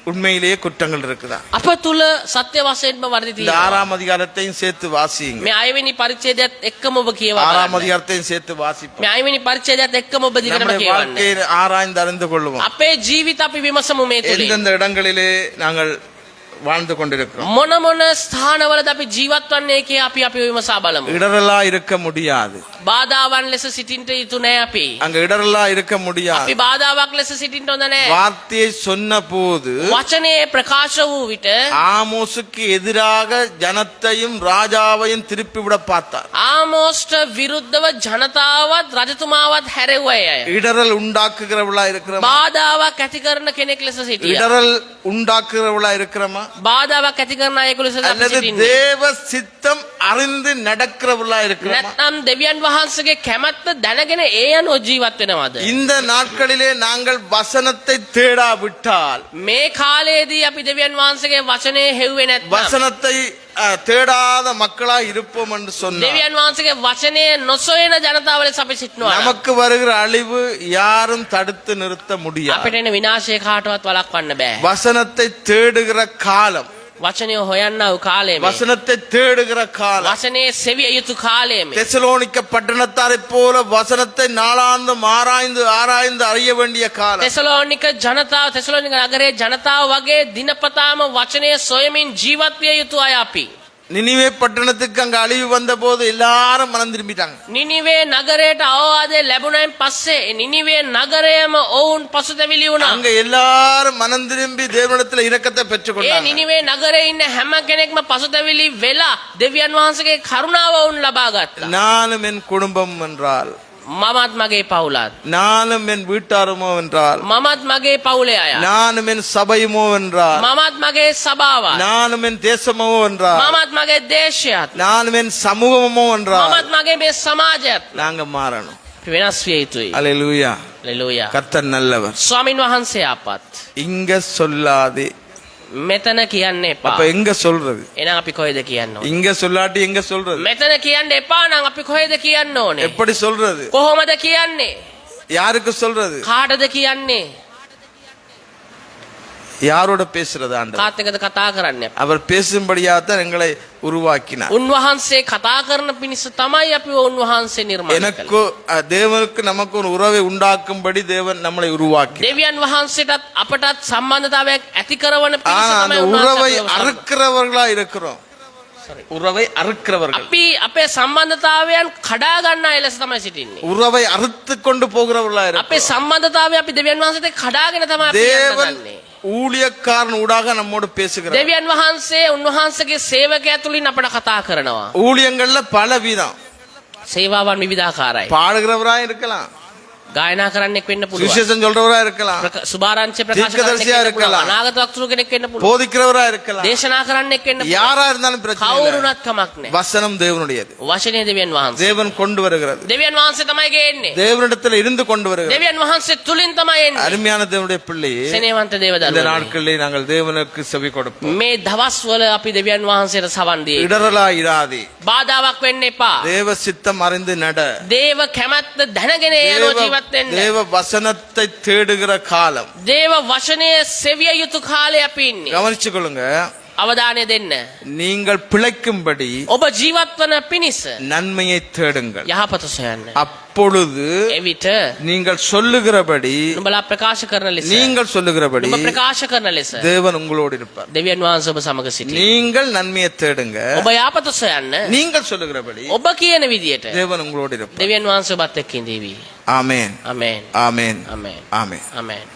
உண்மையிலேயே குற்றங்கள் இருக்குதா? අප තුල සත්‍ය වශයෙන්ම වර්ධි இந்த තියෙනවා. 6ஆம் அதிகாரத்தையும் சேர்த்து வாசியுங்க. මේ 6වෙනි පරිච්ඡේදයත් එක්කම ඔබ කියවා 6ஆம் බලන්න. அதிகாரத்தையும் சேர்த்து வாசிப்போம். මේ 6වෙනි පරිච්ඡේදයත් එක්කම ඔබ දිගටම நம்முடைய කියවන්න. வாழ்க்கையை ஆராய்ந்து அறிந்து கொள்வோம். අපේ ජීවිත අපි විමසමු මේ තුලින්. எந்தெந்த இடங்களிலே நாங்கள் வாழ்ந்து கொண்டிருக்கிறோம். මොන මොන ස්ථානවලද අපි ජීවත් වන්නේ කිය අපි විමසා බලමු. இடரலா இருக்க முடியாது. බාධාවන් ලෙස සිටින්නට යුතු නෑ අපි. அங்க இடரலா இருக்க අපි முடியாது. බාධාවක් ලෙස සිටින්න හොඳ නෑ. வார்த்தையை சொன்ன போது වචනේ ප්‍රකාශ වූ විට ஆமோசுக்கு எதிராக ஜனத்தையும் ராஜாவையும் திருப்பி விட பார்த்தார். ආමෝස්ට විරුද්ධව ජනතාවත් රජතුමාවත් හැරෙව්වා අය. இடரல் உண்டாக்குகிறவளா இருக்கிறோமா? බාධාවක් ඇති කරන කෙනෙක් ලෙස සිටියා. இடரல் உண்டாக்குகிறவளா இருக்கிறோமா? බාධාවක් ඇති කරන අයෙකු ලෙස අපි அல்லது සිටින්නේ. தேவ சித்தம் அறிந்து நடக்கிறவளா இருக்கிறோமா? නැත්නම් දෙවියන් වහන්සේගේ කැමැත්ත දැනගෙන ඒ අනුව ජීවත් වෙනවද? இந்த நாட்களிலே நாங்கள் வசனத்தை தேடாவிட்டால், මේ කාලයේදී අපි දෙවියන් වහන්සේගේ වචනේ හෙව්වේ නැත්නම් வசனத்தை தேடாத மக்களா இருப்போம் என்று சொன்னார். දෙවියන් වහන්සේගේ වචනේ නොසොයන ජනතාව ලෙස අපි සිටිනවා. நமக்கு வருகிற அழிவு யாரும் தடுத்து நிறுத்த முடியாது. අපිට එන විනාශය කාටවත් වළක්වන්න බෑ. வசனத்தை தேடுகிற காலம், වචනය හොයන්න වූ කාලය මේ. வசனத்தை தேடுகிற காலம். වචනේ සෙවිය යුතු කාලය මේ. தெசலோனிக்க பட்டணத்தாரை போல வசனத்தை நாளாந்து ஆராய்ந்து அறிய வேண்டிய காலம். තෙසලෝනික ජනතාව තෙසලෝනික නගරයේ ජනතාව වගේ දිනපතාම වචනය සොයමින් ජීවත් විය යුතු අය අපි. நினிவே பட்டணத்துக்கு அங்க அழிவு வந்த போது எல்லாரும் மனம் திரும்பிட்டாங்க. නිනිවේ නගරයට අවවාදය ලැබුණයින් පස්සේ නිනිවේ නගරයම ඔවුන් පසුතැවිලි වුණා. அங்க எல்லாரும் மனம் திரும்பி தேவனிடத்துல இரக்கத்தை ඒ பெற்றுக்கொண்டாங்க. නිනිවේ නගරේ ඉන්න හැම කෙනෙක්ම පසුතැවිලි වෙලා දෙවියන් වහන්සේගේ කරුණාව වුන් ලබා ගත්තා. நானும் என் குடும்பம் என்றால், මමත් මගේ පවුලත්. நானும் என் வீட்டாருமோ என்றால், මමත් මගේ පවුලේ අය. நானும் என் சபையுமோ என்றால், මමත් මගේ සභාවත්. நானும் என் தேசமோ என்றால், මමත් මගේ දේශයත්. நானும் என் சமூகமோ என்றால், මමත් මගේ මේ සමාජයත්. நாங்க மாறணும். අපි වෙනස් විය යුතුයි. அல்லேலூயா. හලෙලූයා. கர்த்தர் நல்லவர். ස්වාමින් වහන්සේ ආපත්. இங்க சொல்லாதே. මෙතන කියන්න එපා. அப்ப எங்க சொல்றது? එහෙනම් අපි කොහෙද කියන්න ඕනේ? இங்க சொல்லாட்டி எங்க சொல்றது? මෙතන කියන්න එපා නම් අපි කොහෙද කියන්න ඕනේ? எப்படி சொல்றது? කොහොමද කියන්නේ? யாருக்கு சொல்றது? කාටද කියන්නේ? யாரோட பேசுறது? ஆண்டவர் කාත් එක්කද කතා කරන්නේ? அவர் பேசும்படியாகத்தான் எங்களை உருவாக்கினார். උන්වහන්සේ කතා කරන පිණිස තමයි අපි උන්වහන්සේ නිර්මාණය කළේ. எனக்கு தேவனுக்கு நமக்கு ஒரு உறவை உண்டாக்கும்படி தேவன் நம்மளை உருவாக்கி, දෙවියන් වහන්සේටත් අපටත් සම්බන්ධතාවයක් ඇති කරවන පිණිස அந்த තමයි உறவை උන්වහන්සේ අපිව அறுக்கிறவர்களா இருக்கிறோம். உறவை அறுக்கிறவர்கள், අපි අපේ සම්බන්ධතාවයන් කඩා ගන්න අය ලෙස තමයි සිටින්නේ. உறவை அறுத்து கொண்டு போகிறவர்களா අපේ இருக்கிறோம். සම්බන්ධතාවය අපි දෙවියන් වහන්සේට කඩාගෙන තමයි අපි தேவன் යන්නේ. ஊழியக்காரன் ஊடாக நம்மோடு பேசுகிறார். දෙවියන් වහන්සේ උන්වහන්සේගේ සේවකයා තුලින් අපට කතා කරනවා. ஊழியங்கள்ல பல விதம். සේවාවන් විවිධාකාරයි. பாடுகிறவரா இருக்கலாம், ගායනා කරන්නෙක් වෙන්න පුළුවන්. சுவிசேஷம் சொல்றவரா இருக்கலாம், සුභාරංචි ප්‍රකාශ කරන්නෙක් தீர்க்கதரிசியா වෙන්න පුළුවන්. இருக்கலாம். අනාගත වක්තෘ කෙනෙක් වෙන්න පුළුවන්. போதிக்கிறவரா இருக்கலாம். දේශනා කරන්නෙක් වෙන්න පුළුවන්. யாரா இருந்தாலும் பிரச்சனை இல்லை. කවුරුණත් කමක් නැහැ. வசனம் தேவனுடையது. වචනේ දෙවියන් වහන්සේ. தேவன் கொண்டு வருகிறது. දෙවියන් වහන්සේ තමයි ගේන්නේ. தேவனிடத்தில் இருந்து கொண்டு வருகிறது. දෙවියන් වහන්සේ තුලින් තමයි එන්නේ. அருமையான தேவனுடைய பிள்ளையே, සෙනෙහවන්ත දේව இந்த දරුවනේ. நாட்களிலே நாங்கள் தேவனுக்கு செவி கொடுப்போம். මේ දවස්වල අපි දෙවියන් වහන්සේට සවන් දී. இடரலா இராதே. බාධාවක් වෙන්න එපා. தேவ சித்தம் அறிந்து நட. දේව කැමැත්ත දැනගෙන ඒ අනුව ජීවත් වෙන්න. தேவ வசனத்தை தேடுகிற காலம். දේව වචනය සෙවිය යුතු කාලේ අපි ඉන්නේ. கவனிச்சு கொள்ளுங்க. අවධානය දෙන්න. நீங்கள் பிழைக்கும்படி ඔබ ජීවත් වන පිණිස நன்மையை தேடுங்கள். යහපත සොයන්න. அப்பொழுது එවිට நீங்கள் சொல்லுகிறபடி, නුඹලා ප්‍රකාශ කරන ලෙස நீங்கள் சொல்லுகிறபடி නුඹ ප්‍රකාශ කරන ලෙස தேவன் உங்களோடு இருப்பார். දෙවියන් වහන්සේ ඔබ සමග සිටියි. நீங்கள் நன்மையை தேடுங்க. ඔබ යහපත සොයන්න. நீங்கள் சொல்லுகிறபடி ඔබ කියන විදියට தேவன் உங்களோடு இருப்பார். දෙවියන් වහන්සේ ඔබත් එක්ක ඉඳීවි. ஆமென். ආමේන්. ஆமென். ආමේන්. ஆமென். ආමේන්.